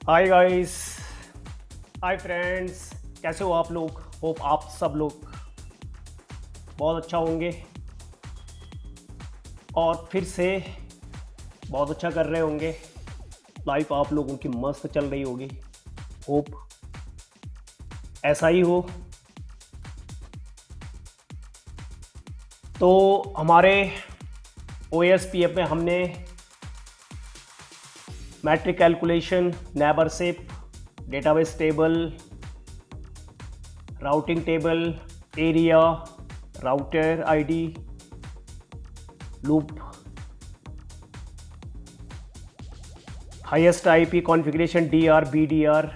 Hi guys. Hi friends. कैसे हो आप लोग? होप आप सब लोग बहुत अच्छा होंगे और फिर से बहुत अच्छा कर रहे होंगे। लाइफ आप लोगों की मस्त चल रही होगी। होप ऐसा ही हो। तो हमारे OSPF में हमने metric calculation, neighbourship, database table, routing table, area, router ID, loop, highest IP configuration, DR, BDR,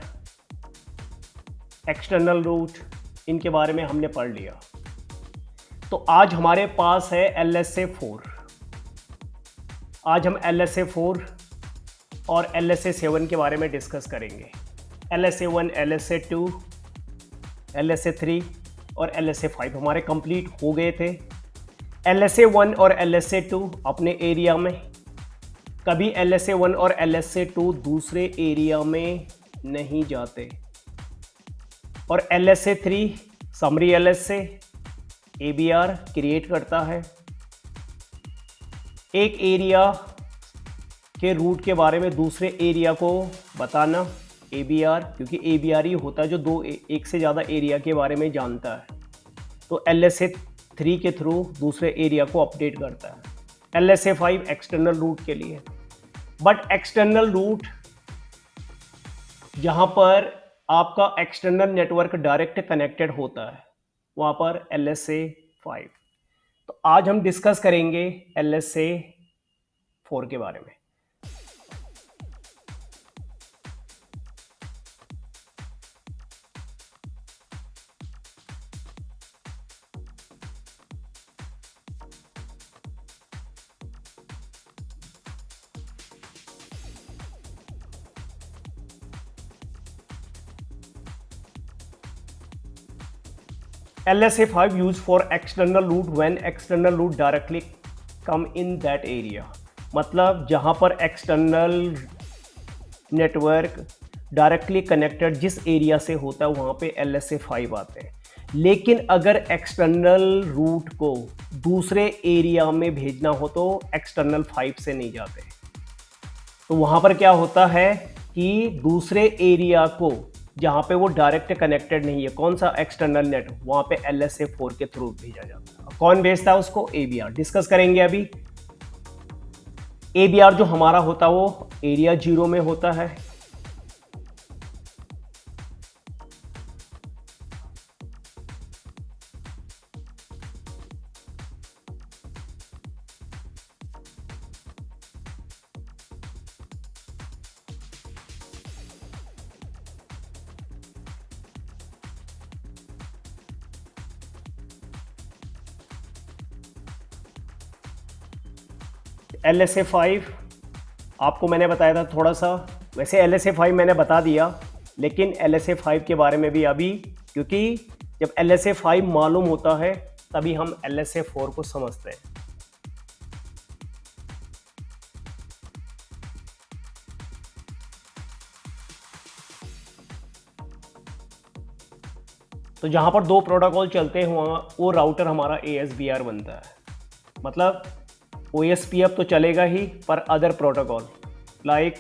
external route, इनके बारे में हमने पढ़ लिया। तो आज हमारे पास है LSA 4। आज हम LSA 4 और LSA 7 के बारे में डिस्कस करेंगे। LSA 1, LSA 2, LSA 3 और LSA 5 हमारे कंप्लीट हो गए थे। LSA 1 और LSA 2 अपने एरिया में, कभी LSA 1 और LSA 2 दूसरे एरिया में नहीं जाते। और LSA 3 summary LSA ABR create करता है। एक एरिया के रूट के बारे में दूसरे एरिया को बताना ABR, क्योंकि ABR ही होता है जो एक से ज़्यादा एरिया के बारे में जानता है। तो LSA 3 के थ्रू दूसरे एरिया को अपडेट करता है। LSA 5 एक्सटर्नल रूट के लिए। बट एक्सटर्नल रूट जहाँ पर आपका एक्सटर्नल नेटवर्क डायरेक्ट कनेक्टेड होता है, वहाँ पर LSA 5। तो आज हम डिस्कस करेंगे LSA 4 के बारे में। LSA 5 used for external route when external route directly come in that area। मतलब जहाँ पर एक्सटर्नल नेटवर्क डायरेक्टली कनेक्टेड जिस एरिया से होता है वहाँ पे LSA 5 आते हैं। लेकिन अगर एक्सटर्नल रूट को दूसरे एरिया में भेजना हो तो एक्सटर्नल 5 से नहीं जाते। तो वहाँ पर क्या होता है कि दूसरे एरिया को जहाँ पे वो डायरेक्ट कनेक्टेड नहीं है, कौन सा एक्सटर्नल नेट, वहाँ पे LSA 4 के थ्रू भेजा जाता है। कौन भेजता है उसको? ABR। डिस्कस करेंगे अभी। ABR जो हमारा होता है वो एरिया 0 में होता है। LSA 5 आपको मैंने बताया था थोड़ा सा। वैसे LSA 5 मैंने बता दिया, लेकिन LSA 5 के बारे में भी अभी, क्योंकि जब LSA 5 मालूम होता है तभी हम LSA 4 को समझते हैं। तो जहाँ पर दो प्रोटोकॉल चलते हैं वहाँ वो राउटर हमारा ASBR बनता है। मतलब OSPF तो चलेगा ही, पर अदर प्रोटोकॉल लाइक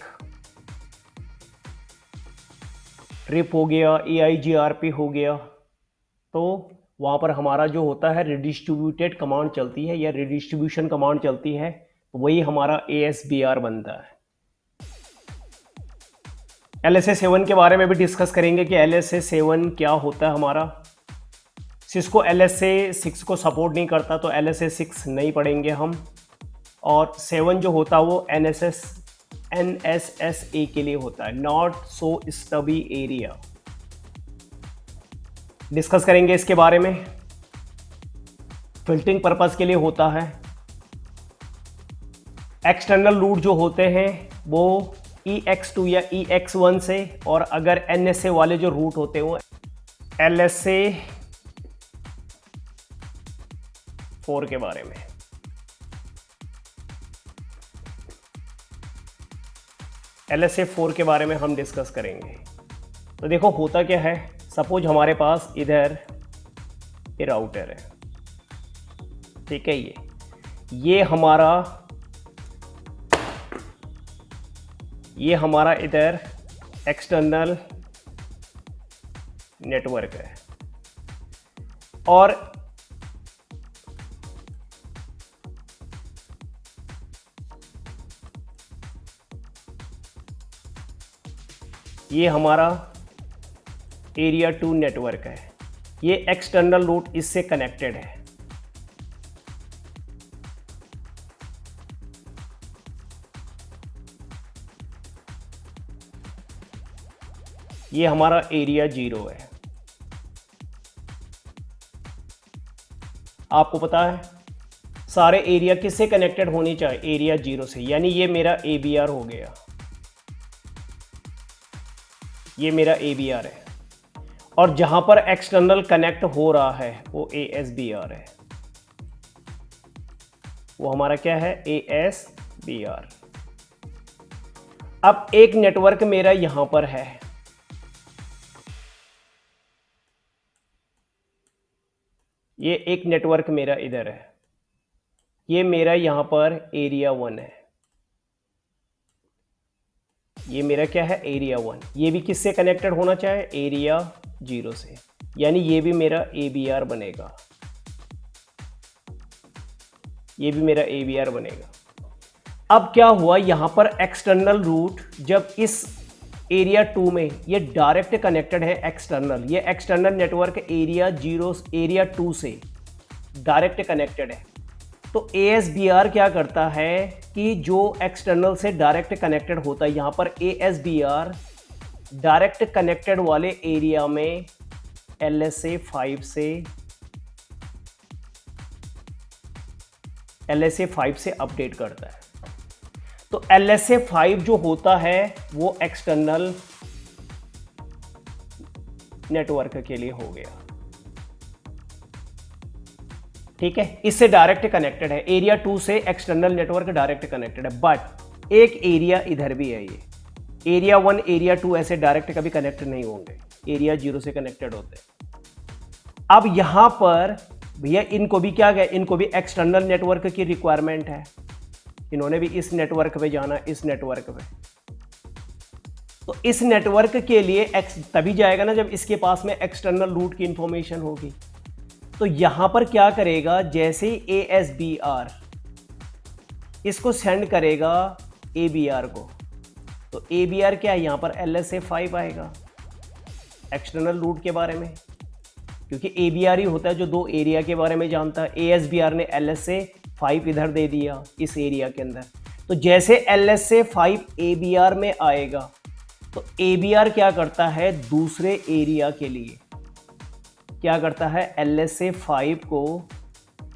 RIP हो गया, EIGRP हो गया, तो वहाँ पर हमारा जो होता है रिडिस्ट्रीब्यूटेड कमांड चलती है या रिडिस्ट्रीब्यूशन कमांड चलती है, तो वही हमारा ASBR बनता है। LSA 7 के बारे में भी डिस्कस करेंगे कि LSA 7 क्या होता है हमारा। सिस्को LSA 6 को सपोर्ट नहीं करता, तो LSA 6 नहीं पढ़ेंगे हम। और 7 जो होता है वो NSSA के लिए होता है, not so stubby area. Discuss करेंगे इसके बारे में। फिल्टरिंग पर्पस के लिए होता है। एक्सटर्नल रूट जो होते हैं वो EX2 या EX1 से, और अगर NSA वाले जो रूट होते हैं वो LSA 4 के बारे में। LSA4 के बारे में हम डिस्कस करेंगे। तो देखो होता क्या है, सपोज हमारे पास इधर ये राउटर है, ठीक है, ये हमारा इधर एक्सटर्नल नेटवर्क है, और ये हमारा एरिया 2 नेटवर्क है। ये एक्सटर्नल रूट इससे कनेक्टेड है। ये हमारा एरिया 0 है। आपको पता है सारे एरिया किससे कनेक्टेड होनी चाहिए? एरिया 0 से, यानी ये मेरा ABR हो गया, ये मेरा ABR है, और जहां पर एक्सटर्नल कनेक्ट हो रहा है वो ASBR है। वो हमारा क्या है? ASBR। अब एक नेटवर्क मेरा यहां पर है, ये एक नेटवर्क मेरा इधर है, ये मेरा यहां पर एरिया 1 है, ये मेरा क्या है? एरिया 1। ये भी किससे कनेक्टेड होना चाहिए? एरिया 0 से, यानी ये भी मेरा ABR बनेगा, ये भी मेरा ABR बनेगा। अब क्या हुआ, यहां पर एक्सटर्नल रूट जब इस एरिया 2 में ये डायरेक्ट कनेक्टेड है एक्सटर्नल, ये एक्सटर्नल नेटवर्क एरिया 0 एरिया 2 से डायरेक्ट कनेक्टेड है, तो ASBR क्या करता है कि जो एक्सटर्नल से डायरेक्ट कनेक्टेड होता है, यहां पर ASBR डायरेक्ट कनेक्टेड वाले एरिया में LSA5 से अपडेट करता है। तो LSA5 जो होता है वो एक्सटर्नल नेटवर्क के लिए हो गया, ठीक है, इससे डायरेक्ट कनेक्टेड है। एरिया 2 से एक्सटर्नल नेटवर्क डायरेक्ट कनेक्टेड है, बट एक एरिया इधर भी है, ये एरिया 1 एरिया 2 ऐसे डायरेक्ट कभी कनेक्ट नहीं होंगे, एरिया 0 से कनेक्टेड होते हैं। अब यहां पर भैया इनको भी क्या गया, इनको भी एक्सटर्नल नेटवर्क की रिक्वायरमेंट है, इन्होंने भी इस नेटवर्क पे जाना, इस नेटवर्क पे। तो इस नेटवर्क के लिए तभी जाएगा ना जब इसके पास में एक्सटर्नल रूट की इंफॉर्मेशन होगी। तो यहां पर क्या करेगा, जैसे ही ASBR इसको सेंड करेगा ABR को, तो ABR क्या है, यहां पर LSA5 आएगा एक्सटर्नल रूट के बारे में, क्योंकि ABR ही होता है जो दो एरिया के बारे में जानता है। ASBR ने LSA5 इधर दे दिया इस एरिया के अंदर, तो जैसे LSA5 ABR में आएगा तो ABR क्या करता है, दूसरे एरिया के लिए क्या करता है, LSA5 को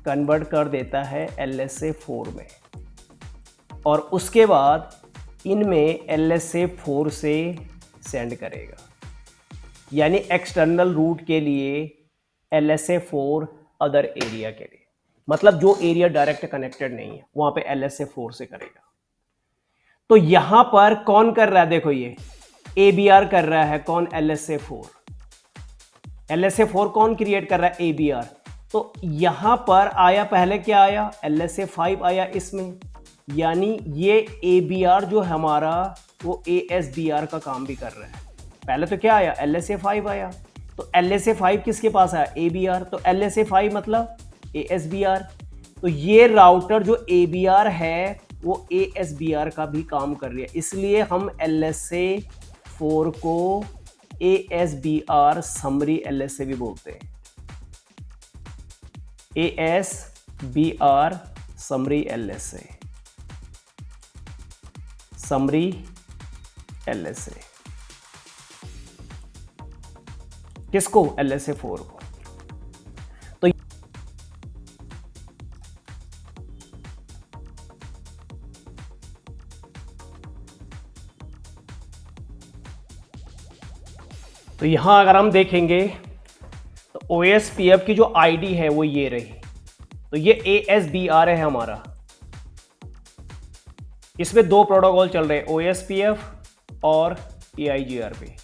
कन्वर्ट कर देता है LSA4 में, और उसके बाद इनमें LSA4 से सेंड करेगा, यानी एक्सटर्नल रूट के लिए LSA4 अदर एरिया के लिए, मतलब जो एरिया डायरेक्ट कनेक्टेड नहीं है वहां पे LSA4 से करेगा। तो यहां पर कौन कर रहा है, देखो ये ABR कर रहा है, कौन? LSA4 कौन क्रिएट कर रहा है? ABR। तो यहां पर आया, पहले क्या आया, LSA5 आया इसमें, यानी ये ABR जो हमारा वो ASBR का काम भी कर रहा है। पहले तो क्या आया, LSA5 आया, तो LSA5 किसके पास आया? ABR। तो LSA5 मतलब ASBR। तो ये राउटर जो ABR है वो ASBR का भी काम कर रही है, इसलिए हम LSA4 को ASBR समरी LSA भी बोलते हैं, ASBR summary LSA, summary LSA। किसको? LSA4 को। तो यहां अगर हम देखेंगे तो OSPF की जो आईडी है वो ये रही, तो ये ASBR है हमारा, इसमें दो प्रोटोकॉल चल रहे हैं, OSPF और EIGR पे।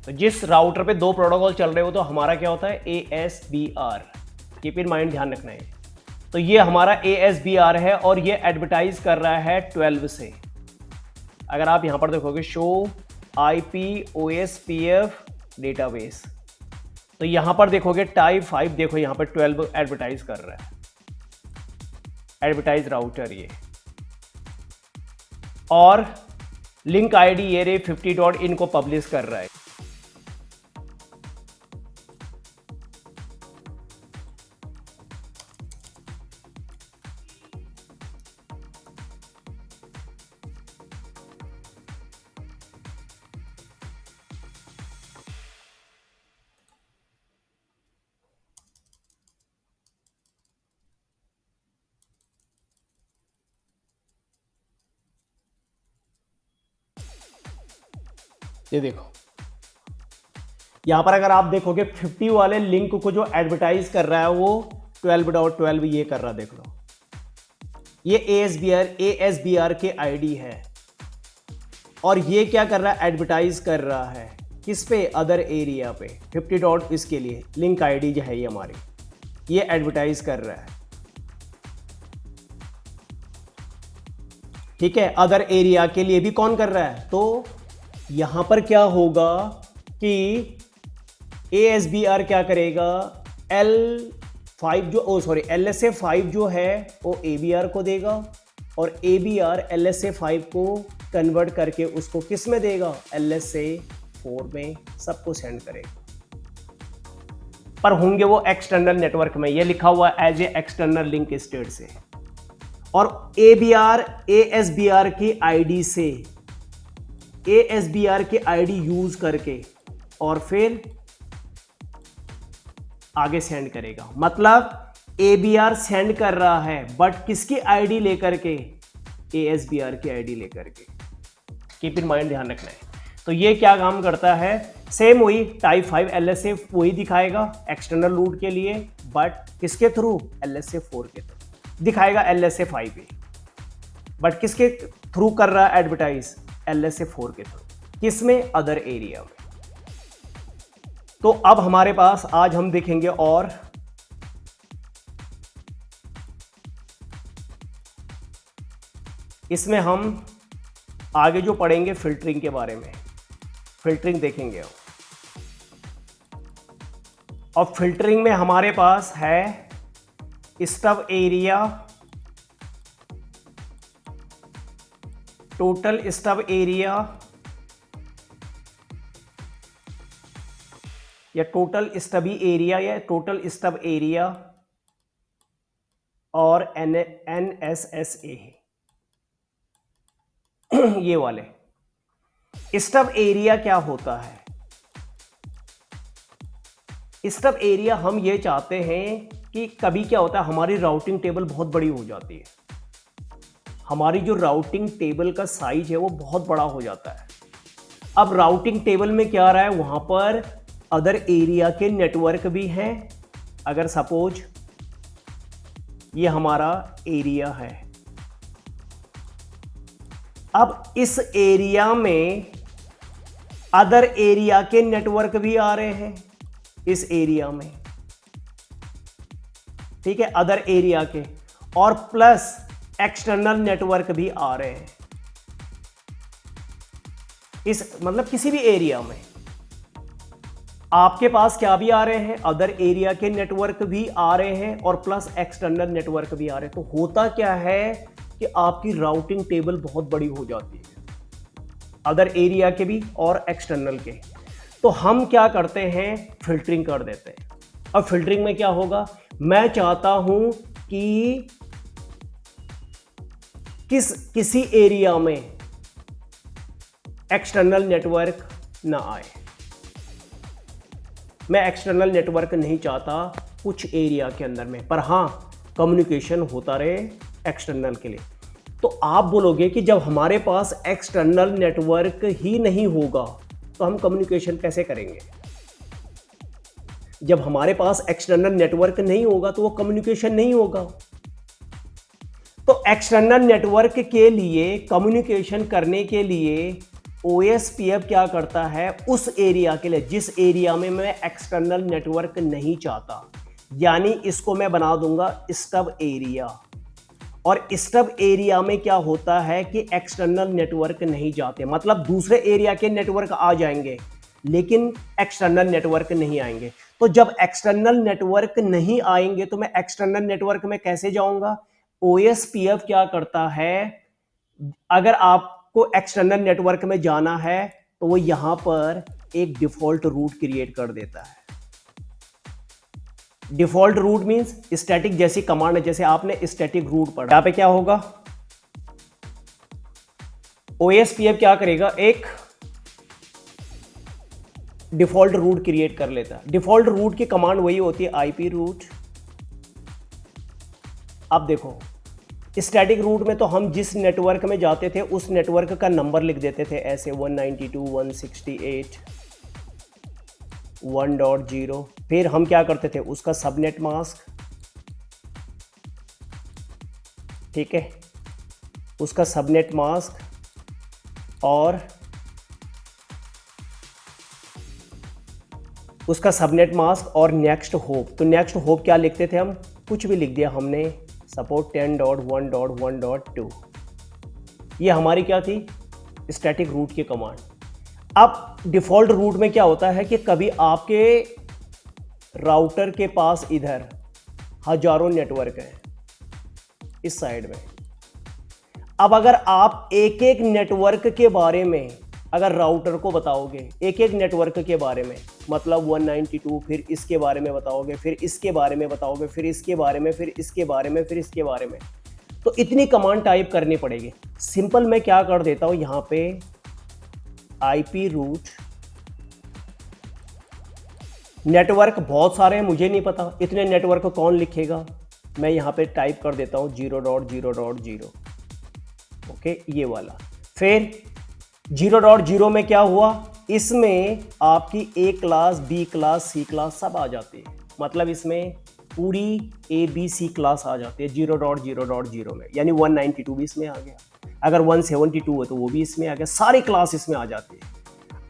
तो जिस राउटर पे दो प्रोटोकॉल चल रहे हो तो हमारा क्या होता है ASBR, कीप इन माइंड, ध्यान रखना है। तो ये हमारा ASBR है और ये एडवर्टाइज कर रहा है 12 से। अगर आप यहां पर देखोगे शो IP OSPF डेटाबेस, तो यहां पर देखोगे टाइप 5, देखो यहां पर 12 एडवर्टाइज कर रहा है, एडवर्टाइज राउटर ये। और लिंक आईडी ये रे 50.in को पब्लिश कर रहा है। ये देखो यहां पर अगर आप देखोगे 50 वाले लिंक को जो एडवर्टाइज कर रहा है वो 12.12 ये कर रहा, देख लो ये ASBR के आईडी है। और ये क्या कर रहा है, एडवर्टाइज कर रहा है किस पे, अदर एरिया पे 50 डॉट इसके लिए लिंक आईडी जो है ये हमारी, ये एडवर्टाइज कर रहा है, ठीक है। अदर एरिया के लिए भी कौन कर रहा है, तो यहां पर क्या होगा कि ASBR क्या करेगा, LSA5 जो है वो ABR को देगा और ABR LSA5 को कन्वर्ट करके उसको किस में देगा, LSA4 में सबको सेंड करेगा। पर होंगे वो एक्सटर्नल नेटवर्क में, ये लिखा हुआ as a external link state से। और ABR ASBR की आईडी से, ASBR की आईडी यूज करके और फिर आगे सेंड करेगा। मतलब ABR सेंड कर रहा है बट किसकी आईडी लेकर के, ASBR की आईडी लेकर के, कीप इन माइंड, ध्यान रखना है। तो ये क्या काम करता है, सेम वही टाइप 5 LSA वही दिखाएगा एक्सटर्नल रूट के लिए, बट किसके थ्रू, LSA4 के थ्रू दिखाएगा, LSA5 पे, बट किसके थ्रू कर रहा है एडवर्टाइज, LSA4 के थ्रू, किसमें, अदर एरिया में। तो अब हमारे पास आज हम देखेंगे और इसमें हम आगे जो पढ़ेंगे फिल्टरिंग के बारे में, फिल्टरिंग देखेंगे हम। और फिल्टरिंग में हमारे पास है stub area, total stub area या टोटल स्टबी एरिया या टोटल स्टब एरिया और NSSA ये वाले। स्टब एरिया क्या होता है, स्टब एरिया हम ये चाहते हैं कि कभी क्या होता है हमारी राउटिंग टेबल बहुत बड़ी हो जाती है, हमारी जो राउटिंग टेबल का साइज है वो बहुत बड़ा हो जाता है। अब राउटिंग टेबल में क्या आ रहा है, वहां पर अदर एरिया के नेटवर्क भी हैं। अगर सपोज ये हमारा एरिया है, अब इस एरिया में अदर एरिया के नेटवर्क भी आ रहे हैं इस एरिया में, ठीक है, अदर एरिया के, और प्लस एक्सटर्नल नेटवर्क भी आ रहे हैं इस, मतलब किसी भी एरिया में आपके पास क्या भी आ रहे हैं, अदर एरिया के नेटवर्क भी आ रहे हैं और प्लस एक्सटर्नल नेटवर्क भी आ रहे हैं। तो होता क्या है कि आपकी राउटिंग टेबल बहुत बड़ी हो जाती है, अदर एरिया के भी और एक्सटर्नल के। तो हम क्या करते हैं, फिल्टरिंग कर देते हैं। अब फिल्टरिंग में क्या होगा, मैं चाहता हूं कि किसी एरिया में एक्सटर्नल नेटवर्क ना आए, मैं एक्सटर्नल नेटवर्क नहीं चाहता कुछ एरिया के अंदर में, पर हां कम्युनिकेशन होता रहे एक्सटर्नल के लिए। तो आप बोलोगे कि जब हमारे पास एक्सटर्नल नेटवर्क ही नहीं होगा तो हम कम्युनिकेशन कैसे करेंगे। जब हमारे पास एक्सटर्नल नेटवर्क नहीं होगा तो वो कम्युनिकेशन नहीं होगा। तो एक्सटर्नल नेटवर्क के लिए कम्युनिकेशन करने के लिए OSPF क्या करता है, उस एरिया के लिए जिस एरिया में मैं एक्सटर्नल नेटवर्क नहीं चाहता, यानी इसको मैं बना दूंगा स्टब एरिया। और स्टब एरिया में क्या होता है कि एक्सटर्नल नेटवर्क नहीं जाते, मतलब दूसरे एरिया के नेटवर्क आ जाएंगे लेकिन एक्सटर्नल नेटवर्क नहीं आएंगे। तो जब एक्सटर्नल नेटवर्क नहीं आएंगे तो मैं एक्सटर्नल नेटवर्क में कैसे जाऊंगा? OSPF क्या करता है, अगर आपको एक्सटर्नल नेटवर्क में जाना है तो वो यहां पर एक डिफॉल्ट रूट क्रिएट कर देता है। डिफॉल्ट रूट मींस स्टैटिक जैसी कमांड है, जैसे आपने स्टैटिक रूट पढ़ा, यहां पे क्या होगा, OSPF क्या करेगा, एक डिफॉल्ट रूट क्रिएट कर लेता है। डिफॉल्ट रूट की कमांड वही होती है IP रूट। अब देखो स्टैटिक रूट में तो हम जिस नेटवर्क में जाते थे उस नेटवर्क का नंबर लिख देते थे ऐसे 192.168.1.0। फिर हम क्या करते थे, उसका सबनेट मास्क, ठीक है, उसका सबनेट मास्क और उसका सबनेट मास्क और नेक्स्ट होप। तो नेक्स्ट होप क्या लिखते थे हम, कुछ भी लिख दिया हमने, सपोज 10.1.1.2। ये हमारी क्या थी, स्टैटिक रूट की कमांड। अब डिफॉल्ट रूट में क्या होता है कि कभी आपके राउटर के पास इधर हजारों नेटवर्क हैं इस साइड में। अब अगर आप एक एक नेटवर्क के बारे में अगर राउटर को बताओगे, एक एक नेटवर्क के बारे में, मतलब 192, फिर इसके बारे में बताओगे, फिर इसके बारे में बताओगे, फिर इसके बारे में, फिर इसके बारे में, फिर इसके बारे में, तो इतनी कमांड टाइप करनी पड़ेगी। सिंपल मैं क्या कर देता हूं, यहां पे IP रूट, नेटवर्क बहुत सारे हैं, मुझे नहीं पता इतने नेटवर्क कौन लिखेगा, मैं यहां पे टाइप कर देता हूं 0.0.0। ओके, ये वाला। फिर 0.0 में क्या हुआ, इसमें आपकी A class, B class, C class सब आ जाती है, मतलब इसमें पूरी ABC क्लास आ जाती है 0.0.0 में, यानी 192 भी इसमें आ गया, अगर 172 है तो वो भी इसमें आ गया, सारी क्लास इसमें आ जाती है।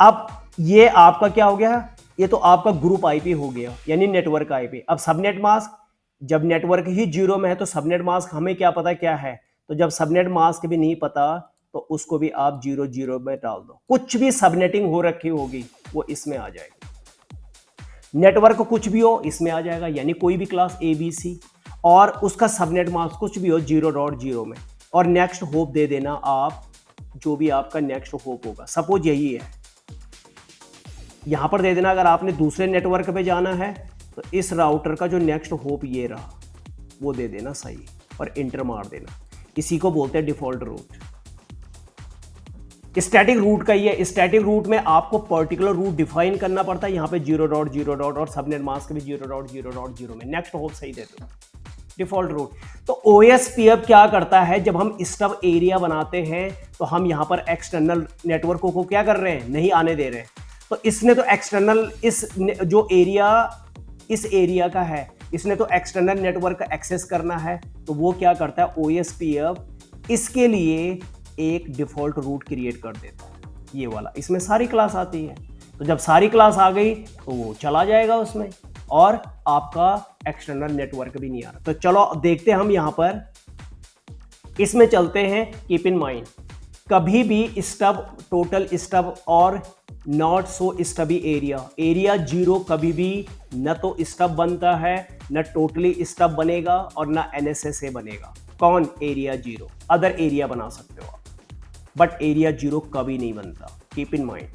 अब ये आपका क्या हो गया, ये तो आपका ग्रुप IP हो गया, यानी नेटवर्क IP। अब सबनेट मास्क, जब नेटवर्क ही 0 में है तो सबनेट मास्क हमें क्या पता क्या है, तो जब सबनेट मास्क भी नहीं पता तो उसको भी आप 0.0 में डाल दो, कुछ भी सबनेटिंग हो रखी होगी वो इसमें आ जाएगी। नेटवर्क कुछ भी हो इसमें आ जाएगा, यानी कोई भी क्लास ABC, और उसका सबनेट मास्क कुछ भी हो 0.0 में, और नेक्स्ट होप दे देना आप, जो भी आपका नेक्स्ट होप होगा, सपोज यही है, यहां पर दे देना। अगर आपने दूसरे नेटवर्क पे जाना है तो इस राउटर का जो नेक्स्ट होप ये रहा वो दे देना सही, और इंटर मार देना। इसी को बोलते हैं डिफॉल्ट रूट। स्टैटिक रूट का ही है, स्टैटिक रूट में आपको पर्टिकुलर रूट डिफाइन करना पड़ता है, यहाँ पे 0.0. और सबनेट मास्क भी 0.0.0 में, नेक्स्ट होप सही दे दो, डिफॉल्ट रूट। तो OSPF क्या करता है, जब हम स्टब एरिया बनाते हैं तो हम यहाँ पर एक्सटर्नल नेटवर्कों को क्या कर रहे हैं, नहीं आने दे रहे हैं। तो इसने तो एक्सटर्नल, इस जो एरिया इस एरिया का है, इसने तो एक्सटर्नल नेटवर्क एक्सेस करना है, तो वो क्या करता है, OSPF इसके लिए एक डिफॉल्ट रूट क्रिएट कर देता है, ये वाला। इसमें सारी क्लास आती है, तो जब सारी क्लास आ गई तो वो चला जाएगा उसमें, और आपका एक्सटर्नल नेटवर्क भी नहीं आ रहा। तो चलो देखते हैं हम यहां पर, इसमें चलते हैं। कीप इन माइंड, कभी भी स्टब, टोटल स्टब और not so stubby area, area 0 कभी भी न तो स्टब बनता है, न टोटली स्टब बनेगा, और न NSA बनेगा। कौन, एरिया 0। अदर एरिया बना सकते हो आप, बट एरिया 0 कभी नहीं बनता, कीप इन माइंड।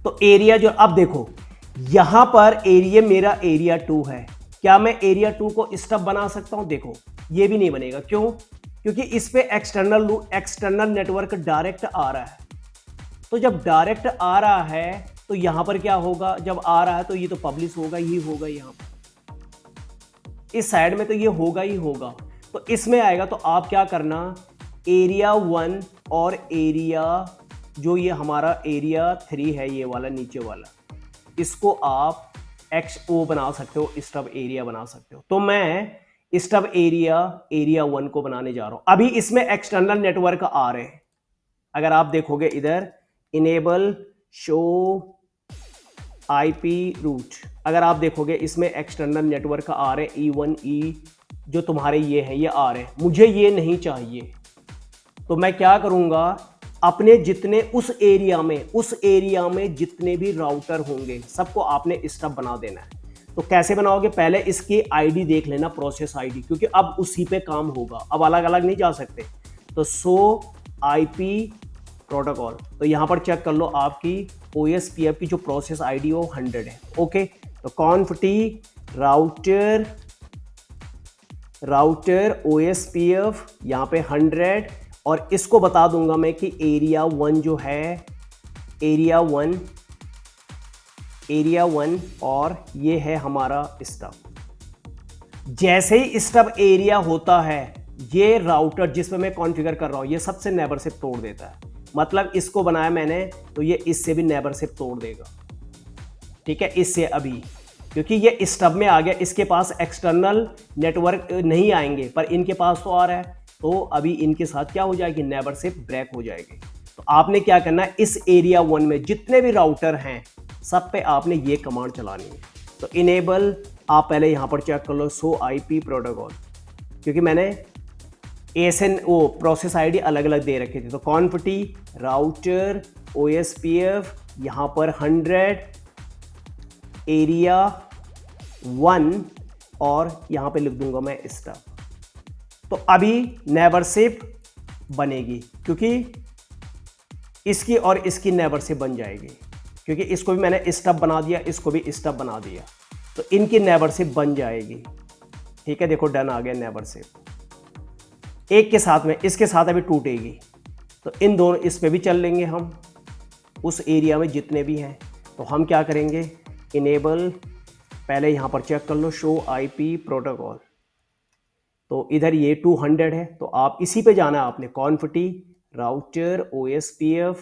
तो एरिया जो, अब देखो यहां पर एरिया, मेरा एरिया 2 है, क्या मैं एरिया 2 को स्टब बना सकता हूं? देखो ये भी नहीं बनेगा, क्यों? क्योंकि इस पे एक्सटर्नल नेटवर्क डायरेक्ट आ रहा है। तो जब डायरेक्ट आ रहा है तो यहां पर क्या होगा, जब आ रहा है तो ये तो पब्लिश होगा ही होगा, यहां पर इस साइड में तो ये होगा ही होगा, तो इसमें आएगा। तो आप क्या करना, एरिया 1 और एरिया, जो ये हमारा एरिया 3 है, ये वाला नीचे वाला, इसको आप XO बना सकते हो, स्टब एरिया बना सकते हो। तो मैं स्टब एरिया 1 को बनाने जा रहा हूं। अभी इसमें एक्सटर्नल नेटवर्क आ रहे हैं। अगर आप देखोगे इधर इनेबल शो आईपी रूट, अगर आप देखोगे इसमें एक्सटर्नल नेटवर्क आ रहे हैं, E1 E जो तुम्हारे ये हैं ये आ रहे हैं। मुझे ये नहीं चाहिए, तो मैं क्या करूंगा, अपने जितने उस एरिया में जितने भी राउटर होंगे सबको आपने स्टब बना देना है। तो कैसे बनाओगे, पहले इसकी आईडी देख लेना, प्रोसेस आईडी, क्योंकि अब उसी पे काम होगा, अब अलग अलग नहीं जा सकते। तो सो आईपी प्रोटोकॉल, तो यहां पर चेक कर लो आपकी OSPF की जो प्रोसेस आईडी वो 100 है। ओके, तो कॉन्फटी राउटर OSPF यहां पे 100, और इसको बता दूंगा मैं कि एरिया 1 जो है, एरिया 1 और ये है हमारा स्टब। जैसे ही स्टब एरिया होता है, ये राउटर जिसमें मैं कॉन्फ़िगर कर रहा हूं ये सबसे नेबरशिप तोड़ देता है। मतलब इसको बनाया मैंने तो ये इससे भी नेबरशिप तोड़ देगा। ठीक है, इससे अभी क्योंकि ये स्टब में आ गया, इसके पास एक्सटर्नल नेटवर्क नहीं आएंगे, पर इनके पास तो आ रहा है, तो अभी इनके साथ क्या हो जाएगी, नेबरशिप ब्रेक हो जाएगी। तो आपने क्या करना है, इस एरिया 1 में जितने भी राउटर हैं सब पे आपने ये कमांड चलानी है। तो इनेबल, आप पहले यहां पर चेक कर लो सो आईपी प्रोटोकॉल, क्योंकि मैंने ASN वो प्रोसेस आईडी अलग अलग दे रखे थे। तो कॉन्फटी राउटर OSPF यहां पर 100 एरिया 1 और यहां पे लिख दूंगा मैं स्टब। तो अभी नेबरशिप बनेगी, क्योंकि इसकी और इसकी नेबरशिप बन जाएगी, क्योंकि इसको भी मैंने स्टब बना दिया, इसको भी स्टब बना दिया, तो इनकी नेबरशिप बन जाएगी। ठीक है, देखो डन आ गया नेबरशिप। एक के साथ में इसके साथ अभी टूटेगी, तो इन दोनों इस पे भी चल लेंगे हम, उस एरिया में जितने भी हैं। तो हम क्या करेंगे, इनेबल, पहले यहाँ पर चेक कर लो शो आईपी प्रोटोकॉल, तो इधर ये 200 है, तो आप इसी पे जाना है आपने, कॉन्फटी राउटर OSPF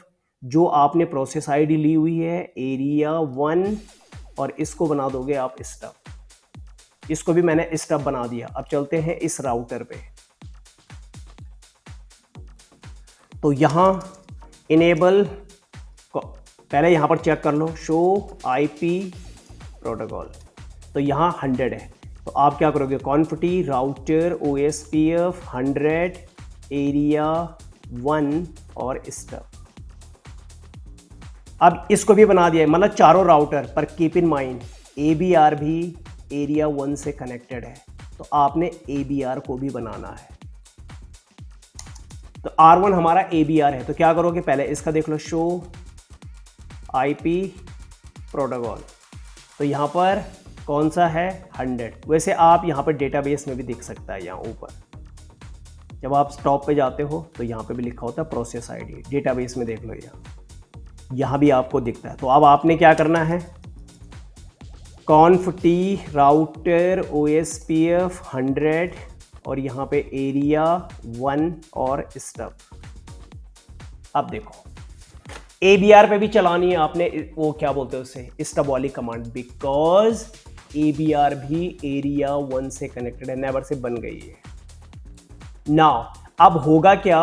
जो आपने प्रोसेस आईडी ली हुई है एरिया 1, और इसको बना दोगे आप स्टब। इसको भी मैंने स्टब बना दिया। अब चलते हैं इस राउटर पे, तो यहां इनेबल, पहले यहां पर चेक कर लो शो आईपी प्रोटोकॉल, तो यहां 100 है, तो आप क्या करोगे, कॉन्फटी राउटर OSPF 100 एरिया 1 और स्टब। अब इसको भी बना दिया है, मतलब चारों राउटर, पर कीप इन माइंड ABR भी एरिया 1 से कनेक्टेड है, तो आपने ABR को भी बनाना है। तो R1 हमारा ABR है, तो क्या करोगे, पहले इसका देख लो शो आईपी प्रोटोकॉल, तो यहां पर कौन सा है 100। वैसे आप यहां पर डेटाबेस में भी दिख सकता है, यहां ऊपर जब आप टॉप पे जाते हो तो यहां पे भी लिखा होता है प्रोसेस आईडी, डेटाबेस में देख लो, यहां भी आपको दिखता है। तो अब आपने क्या करना है, कॉन्फटी राउटर OSPF 100 और यहां पे एरिया 1 और स्टब। अब देखो ABR पे भी चलानी है आपने, वो क्या बोलते हैं उसे, स्टब वाली कमांड, बिकॉज ABR भी एरिया 1 से कनेक्टेड है, नेबरशिप बन गई है। नाउ अब होगा क्या,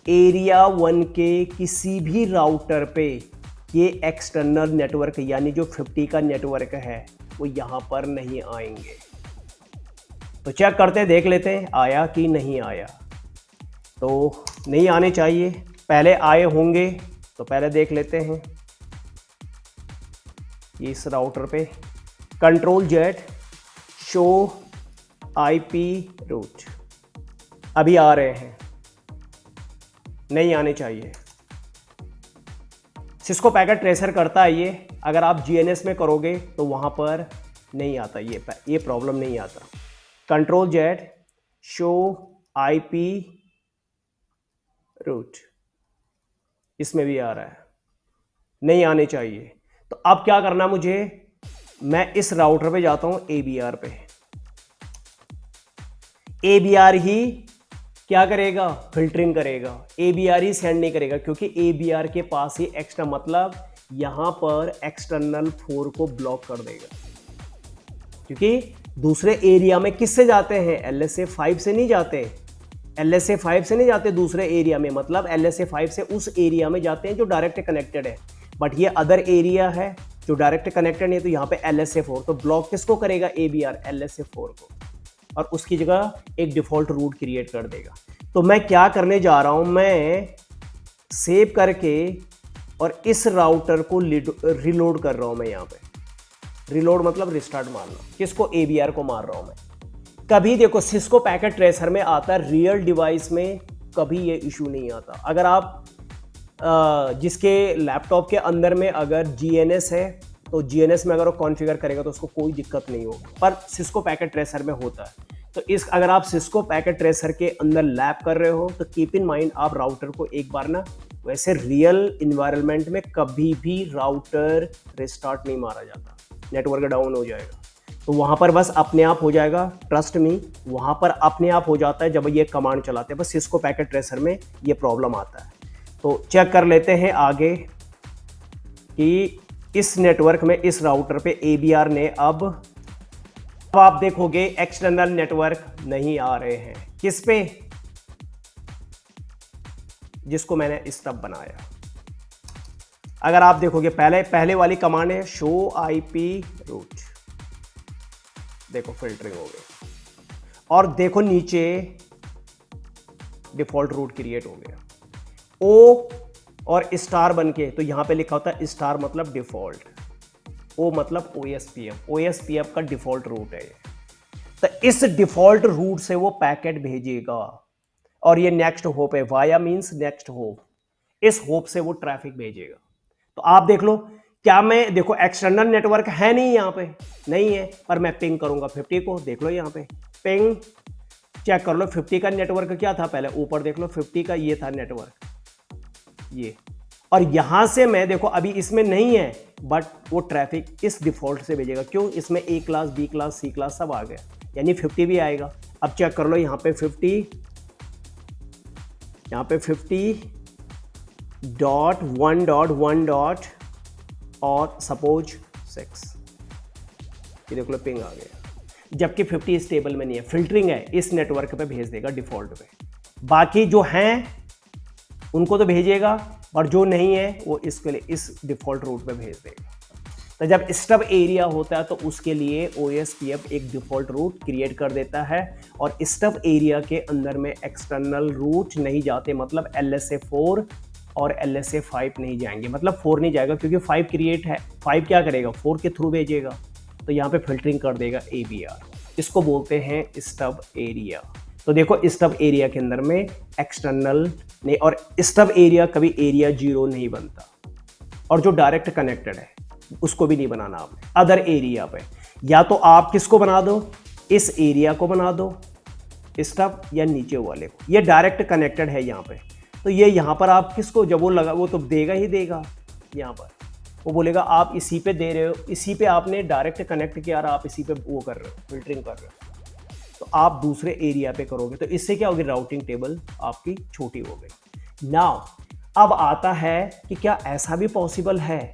एरिया 1 के किसी भी राउटर पे ये एक्सटर्नल नेटवर्क यानी जो 50 का नेटवर्क है वो यहां पर नहीं आएंगे। तो चेक करते हैं, देख लेते हैं आया कि नहीं आया। तो नहीं आने चाहिए, पहले आए होंगे, तो पहले देख लेते हैं इस राउटर पे, Ctrl+Z शो आईपी रूट, अभी आ रहे हैं, नहीं आने चाहिए। सिस्को पैकेट ट्रेसर करता है ये, अगर आप GNS में करोगे तो वहां पर नहीं आता, ये प्रॉब्लम नहीं आता। Ctrl+Z शो आईपी रूट, इसमें भी आ रहा है, नहीं आने चाहिए। तो अब क्या करना मुझे, मैं इस राउटर पे जाता हूं ABR पे, ABR ही क्या करेगा, फिल्टरिंग करेगा, ABR ही सेंड नहीं करेगा, क्योंकि ABR के पास ही एक्स्ट्रा, मतलब यहां पर एक्सटर्नल 4 को ब्लॉक कर देगा, क्योंकि दूसरे एरिया में किससे जाते हैं, LSA 5 से नहीं जाते, LSA 5 से नहीं जाते दूसरे एरिया में, मतलब LSA 5 से उस एरिया में जाते हैं जो डायरेक्ट कनेक्टेड है। बट ये अदर एरिया है जो डायरेक्ट कनेक्टेड नहीं है, तो यहाँ पे LSA 4, तो ब्लॉक किसको करेगा, ABR LSA 4 को, और उसकी जगह एक डिफॉल्ट रूट क्रिएट कर देगा। तो मैं क्या करने जा रहा हूँ, मैं सेव करके और इस राउटर को रिलोड कर रहा हूँ। मैं यहाँ पे रिलोड मतलब रिस्टार्ट मारना, किसको, ABR को मार रहा हूँ मैं। कभी देखो सिस्को पैकेट ट्रेसर में आता है, रियल डिवाइस में कभी ये इशू नहीं आता। अगर आप जिसके लैपटॉप के अंदर में अगर GNS है तो GNS में अगर वो कॉन्फ़िगर करेगा तो उसको कोई दिक्कत नहीं होगी, पर सिस्को पैकेट ट्रेसर में होता है। तो अगर आप सिस्को पैकेट ट्रेसर के अंदर लैप कर रहे हो तो कीप इन माइंड, आप राउटर को एक बार ना, वैसे रियल इन्वायरमेंट में कभी भी राउटर रिस्टार्ट नहीं मारा जाता, नेटवर्क डाउन हो जाएगा। तो वहाँ पर बस अपने आप हो जाएगा, ट्रस्ट मी, वहाँ पर अपने आप हो जाता है जब ये कमांड चलाते हैं। बस सिस्को पैकेट ट्रेसर में ये प्रॉब्लम आता है। तो चेक कर लेते हैं आगे कि इस नेटवर्क में इस राउटर पे ABR ने अब आप देखोगे एक्सटर्नल नेटवर्क नहीं आ रहे हैं। किस पे, जिसको मैंने स्टब बनाया। अगर आप देखोगे पहले वाली कमांड है शो IP रूट, देखो फिल्टरिंग हो गई, और देखो नीचे डिफॉल्ट रूट क्रिएट हो गया, O और स्टार बन के, तो यहां पे लिखा होता है स्टार मतलब डिफॉल्ट, O मतलब OSPF का डिफॉल्ट रूट है ये। तो इस डिफॉल्ट रूट से वो पैकेट भेजेगा, और ये नेक्स्ट होप है, वाया मींस नेक्स्ट होप, इस होप से वो ट्रैफिक भेजेगा। तो आप देख लो, क्या मैं देखो एक्सटर्नल नेटवर्क है नहीं, यहाँ पे नहीं है, पर मैं पिंग करूंगा 50 को, देख लो यहाँ पे पिंग चेक कर लो। 50 का नेटवर्क क्या था, पहले ऊपर देख लो, 50 का ये था नेटवर्क ये, और यहां से मैं देखो अभी इसमें नहीं है, बट वो ट्रैफिक इस डिफॉल्ट से भेजेगा। क्यों, इसमें A class, B class, C class सब आ गया, यानी 50 भी आएगा। अब चेक कर लो यहाँ पे 50, यहाँ पे 50.1.1. और सपोज 6, ये देख लो पिंग आ गया, जबकि 50 इस टेबल में नहीं है, फिल्टरिंग है, इस नेटवर्क पे भेज देगा डिफॉल्ट पे। बाकी जो हैं उनको तो भेजेगा, और जो नहीं है वो इसके लिए इस डिफॉल्ट रूट पे भेज देगा। तो जब स्टब एरिया होता है तो उसके लिए OSPF एक डिफॉल्ट रूट क्रिएट कर देता है, और स्टब एरिया के अंदर में एक्सटर्नल रूट नहीं जाते, मतलब LSA 4 और LSA 5 नहीं जाएंगे, मतलब 4 नहीं जाएगा क्योंकि 5 क्रिएट है, 5 क्या करेगा, 4 के थ्रू भेजेगा, तो यहाँ पे फिल्टरिंग कर देगा ABR। इसको बोलते हैं स्टब एरिया। तो देखो स्टब एरिया के अंदर में एक्सटर्नल नहीं, और स्टब एरिया कभी एरिया 0 नहीं बनता, और जो डायरेक्ट कनेक्टेड है उसको भी नहीं बनाना आपने। अदर एरिया पे या तो आप किसको बना दो, इस एरिया को बना दो स्टब, या नीचे वाले को, ये डायरेक्ट कनेक्टेड है यहाँ पे, तो ये यहाँ पर आप किसको, जब वो लगा वो तो देगा ही देगा, यहाँ पर वो बोलेगा आप इसी पे दे रहे हो, इसी पे आपने डायरेक्ट कनेक्ट किया और आप इसी पे वो कर रहे हो, फिल्टरिंग कर रहे हो, तो आप दूसरे एरिया पे करोगे, तो इससे क्या होगी, राउटिंग टेबल आपकी छोटी हो गई। नाउ अब आता है कि क्या ऐसा भी पॉसिबल है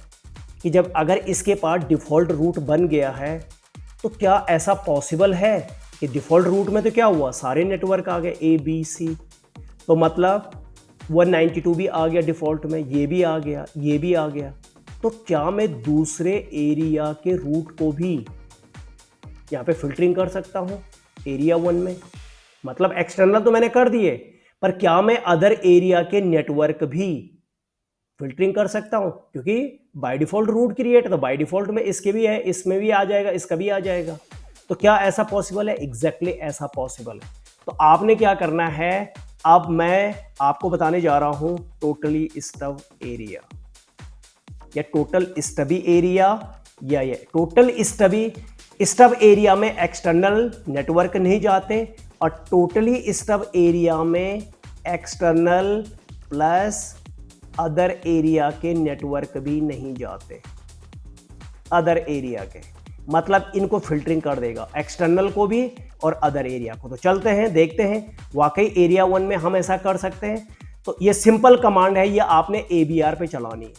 कि जब अगर इसके पास डिफ़ॉल्ट रूट बन गया है, तो क्या ऐसा पॉसिबल है कि डिफ़ॉल्ट रूट में तो क्या हुआ, सारे नेटवर्क आ गए ABC, तो मतलब 192 भी आ गया डिफ़ॉल्ट में, ये भी आ गया, ये भी आ गया, तो क्या मैं दूसरे एरिया के रूट को भी यहाँ पे फिल्टरिंग कर सकता हूँ एरिया 1 में? मतलब एक्सटर्नल तो मैंने कर दिए, पर क्या मैं अदर एरिया के नेटवर्क भी फिल्टरिंग कर सकता हूं? क्योंकि बाय डिफॉल्ट रूट क्रिएट है, तो बाय डिफॉल्ट में इसके भी है, इसमें भी आ जाएगा, इसका भी आ जाएगा, तो क्या ऐसा पॉसिबल है? एग्जैक्टली ऐसा पॉसिबल है। तो आपने क्या करना है, अब मैं आपको बताने जा रहा हूं टोटली स्टब एरिया, या टोटल स्टबी एरिया, या ये टोटल स्टबी। स्टब एरिया में एक्सटर्नल नेटवर्क नहीं जाते, और टोटली स्टब एरिया में एक्सटर्नल प्लस अदर एरिया के नेटवर्क भी नहीं जाते, अदर एरिया के, मतलब इनको फिल्टरिंग कर देगा, एक्सटर्नल को भी और अदर एरिया को। तो चलते हैं देखते हैं वाकई एरिया 1 में हम ऐसा कर सकते हैं। तो ये सिंपल कमांड है, ये आपने ABR पे चलानी है।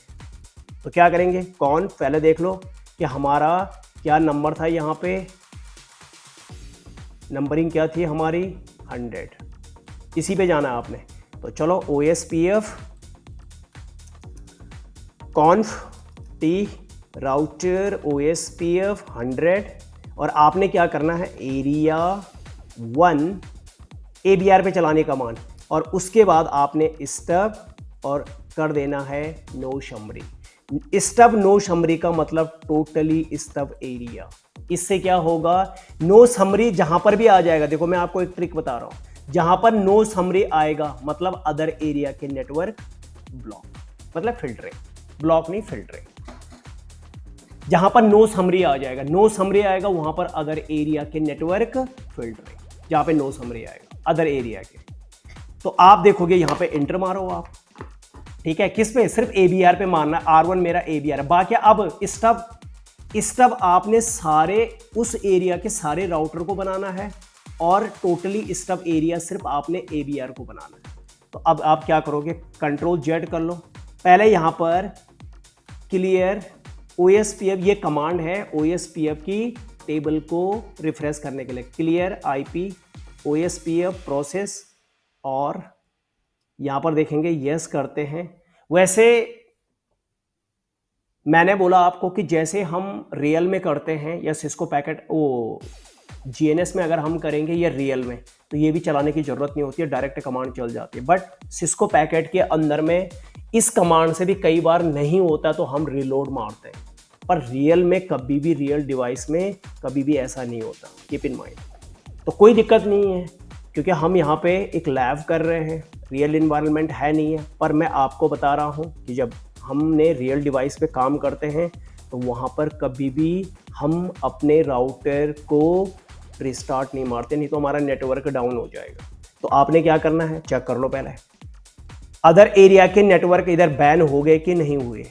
तो क्या करेंगे, कौन, पहले देख लो कि हमारा क्या नंबर था यहाँ पे, नंबरिंग क्या थी हमारी 100, इसी पे जाना है आपने। तो चलो OSPF कॉन्फ टी राउटर OSPF 100, और आपने क्या करना है एरिया 1 ABR पे चलाने का कमांड, और उसके बाद आपने स्टब और कर देना है नो शमरी। स्टब नो शमरी का मतलब टोटली स्टब एरिया। इससे क्या होगा, नो समरी जहां पर भी आ जाएगा, देखो मैं आपको एक ट्रिक बता रहा हूं, जहां पर नो समरी आएगा मतलब अदर एरिया के नेटवर्क ब्लॉक, मतलब फिल्टरिंग, ब्लॉक नहीं फिल्टरिंग। जहां पर नो समरी आ जाएगा, नो समरी आएगा वहां पर अदर एरिया के नेटवर्क फिल्टरिंग, जहां पे नो समरी आएगा अदर एरिया के। तो आप देखोगे यहां पे इंटर मारो आप, ठीक है, किस पे, सिर्फ ABR पे मारना, R1 मेरा ABR है। बाकी अब स्टब आपने सारे उस एरिया के सारे राउटर को बनाना है, और टोटली स्टब एरिया सिर्फ आपने ABR को बनाना है। तो अब आप क्या करोगे, Ctrl+Z कर लो। पहले यहां पर क्लियर OSPF, ये कमांड है OSPF की टेबल को रिफ्रेश करने के लिए, क्लियर IP OSPF प्रोसेस, और यहां पर देखेंगे यस करते हैं। वैसे मैंने बोला आपको कि जैसे हम रियल में करते हैं या सिस्को पैकेट GNS में अगर हम करेंगे या रियल में, तो ये भी चलाने की जरूरत नहीं होती है, डायरेक्ट कमांड चल जाती है। बट सिस्को पैकेट के अंदर में इस कमांड से भी कई बार नहीं होता तो हम रिलोड मारते हैं, पर रियल में कभी भी, रियल डिवाइस में कभी भी ऐसा नहीं होता, कीप इन माइंड। तो कोई दिक्कत नहीं है, क्योंकि हम यहाँ पे एक लैब कर रहे हैं, रियल इन्वायरमेंट है नहीं है। पर मैं आपको बता रहा हूँ कि जब हमने रियल डिवाइस पे काम करते हैं तो वहाँ पर कभी भी हम अपने राउटर को रिस्टार्ट नहीं मारते, नहीं तो हमारा नेटवर्क डाउन हो जाएगा। तो आपने क्या करना है, चेक कर लो पहले अदर एरिया के नेटवर्क इधर बैन हो गए कि नहीं हुए।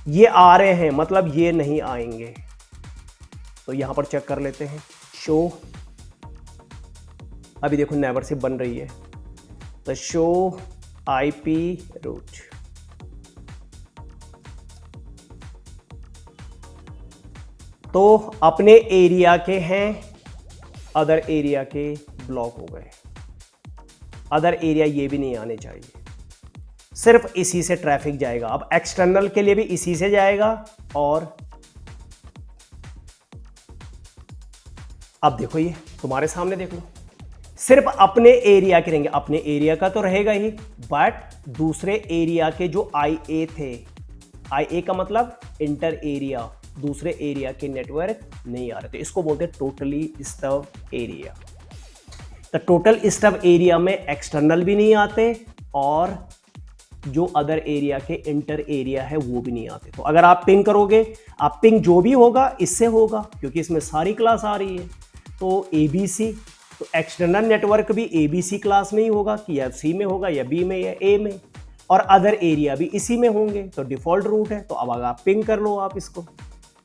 ये आ रहे हैं मतलब ये नहीं आएंगे, तो यहां पर चेक कर लेते हैं। शो, अभी देखो नेबरशिप बन रही है, तो शो IP रूट, तो अपने एरिया के हैं, अदर एरिया के ब्लॉक हो गए। अदर एरिया ये भी नहीं आने चाहिए, सिर्फ इसी से ट्रैफिक जाएगा। अब एक्सटर्नल के लिए भी इसी से जाएगा, और अब देखो ये तुम्हारे सामने देख लो, सिर्फ अपने एरिया के रहेंगे। अपने एरिया का तो रहेगा ही, बट दूसरे एरिया के जो IA थे, IA का मतलब इंटर एरिया, दूसरे एरिया के नेटवर्क नहीं आ रहे थे। इसको बोलते हैं टोटली स्टब एरिया। तो टोटल स्टब एरिया में एक्सटर्नल भी नहीं आते, और जो अदर एरिया के इंटर एरिया है वो भी नहीं आते। तो अगर आप पिंग करोगे, आप पिंग जो भी होगा इससे होगा, क्योंकि इसमें सारी क्लास आ रही है। तो ABC, तो एक्सटर्नल नेटवर्क भी ABC क्लास में ही होगा, कि या C में होगा या B में या A में, और अदर एरिया भी इसी में होंगे। तो डिफॉल्ट रूट है। तो अब अगर आप पिंग कर लो, आप इसको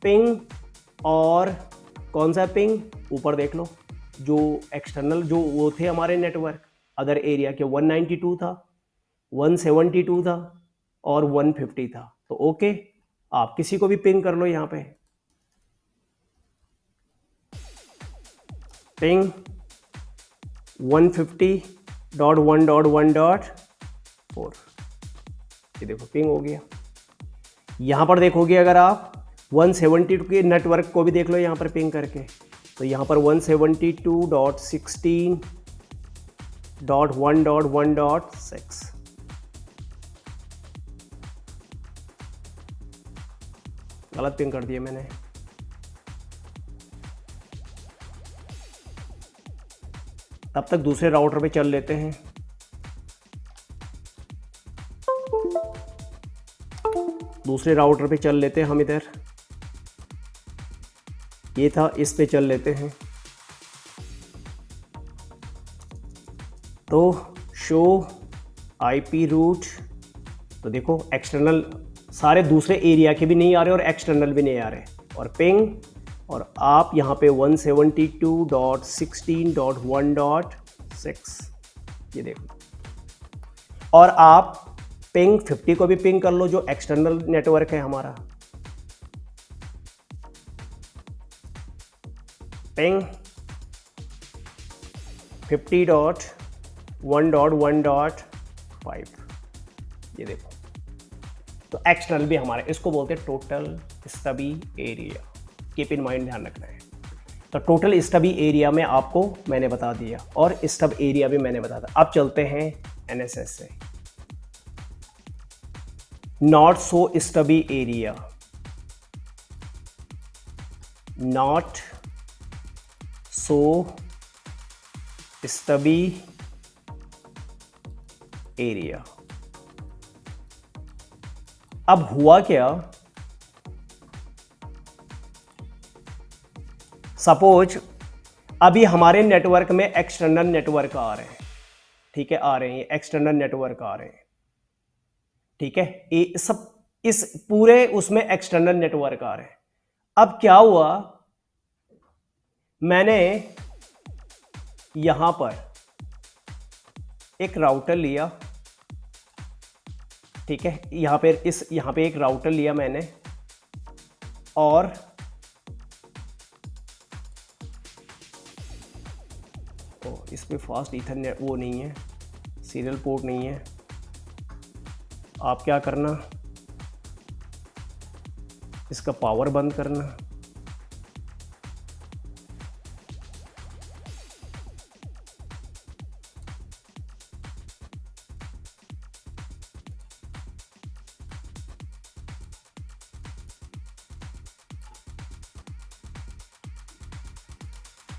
पिंग, और कौन सा पिंग, ऊपर देख लो, जो एक्सटर्नल जो वो थे हमारे नेटवर्क अदर एरिया के 192 था, 172 था, और 150 था। तो ओके, आप किसी को भी पिंग कर लो, यहां पे पिंग 150.1.1.4, ये देखो पिंग हो गया। यहां पर देखोगे अगर आप 172 के नेटवर्क को भी देख लो यहां पर पिंग करके, तो यहां पर 172.16.1.1.6, गलत पिंग कर दिया मैंने। तब तक दूसरे राउटर पे चल लेते हैं। दूसरे राउटर पे चल लेते हैं हम, इधर ये था, इस पे चल लेते हैं। तो शो IP रूट, तो देखो एक्सटर्नल सारे दूसरे एरिया के भी नहीं आ रहे और एक्सटर्नल भी नहीं आ रहे, और पिंग, और आप यहाँ पे 172.16.1.6, ये देखो। और आप पिंग 50 को भी पिंग कर लो, जो एक्सटर्नल नेटवर्क है हमारा। पिंग 50.1.1.5, ये देखो। तो एक्सटर्नल भी हमारे, इसको बोलते हैं total stubby area, keep in mind, ध्यान रखना है। तो टोटल स्टबी एरिया में आपको मैंने बता दिया और स्टब एरिया भी मैंने बता दिया। अब चलते हैं एनएसएस से। Not so stubby area, not so stubby area. अब हुआ क्या, सपोज अभी हमारे नेटवर्क में एक्सटर्नल नेटवर्क आ रहे हैं, ठीक है, आ रहे हैं एक्सटर्नल नेटवर्क आ रहे हैं, ठीक है, ये सब इस पूरे उसमें एक्सटर्नल नेटवर्क आ रहे हैं। अब क्या हुआ, मैंने यहां पर एक राउटर लिया, ठीक है, यहां पे एक राउटर लिया मैंने, और इस पे फास्ट ईथरनेट वो नहीं है, सीरियल पोर्ट नहीं है। आप क्या करना, इसका पावर बंद करना,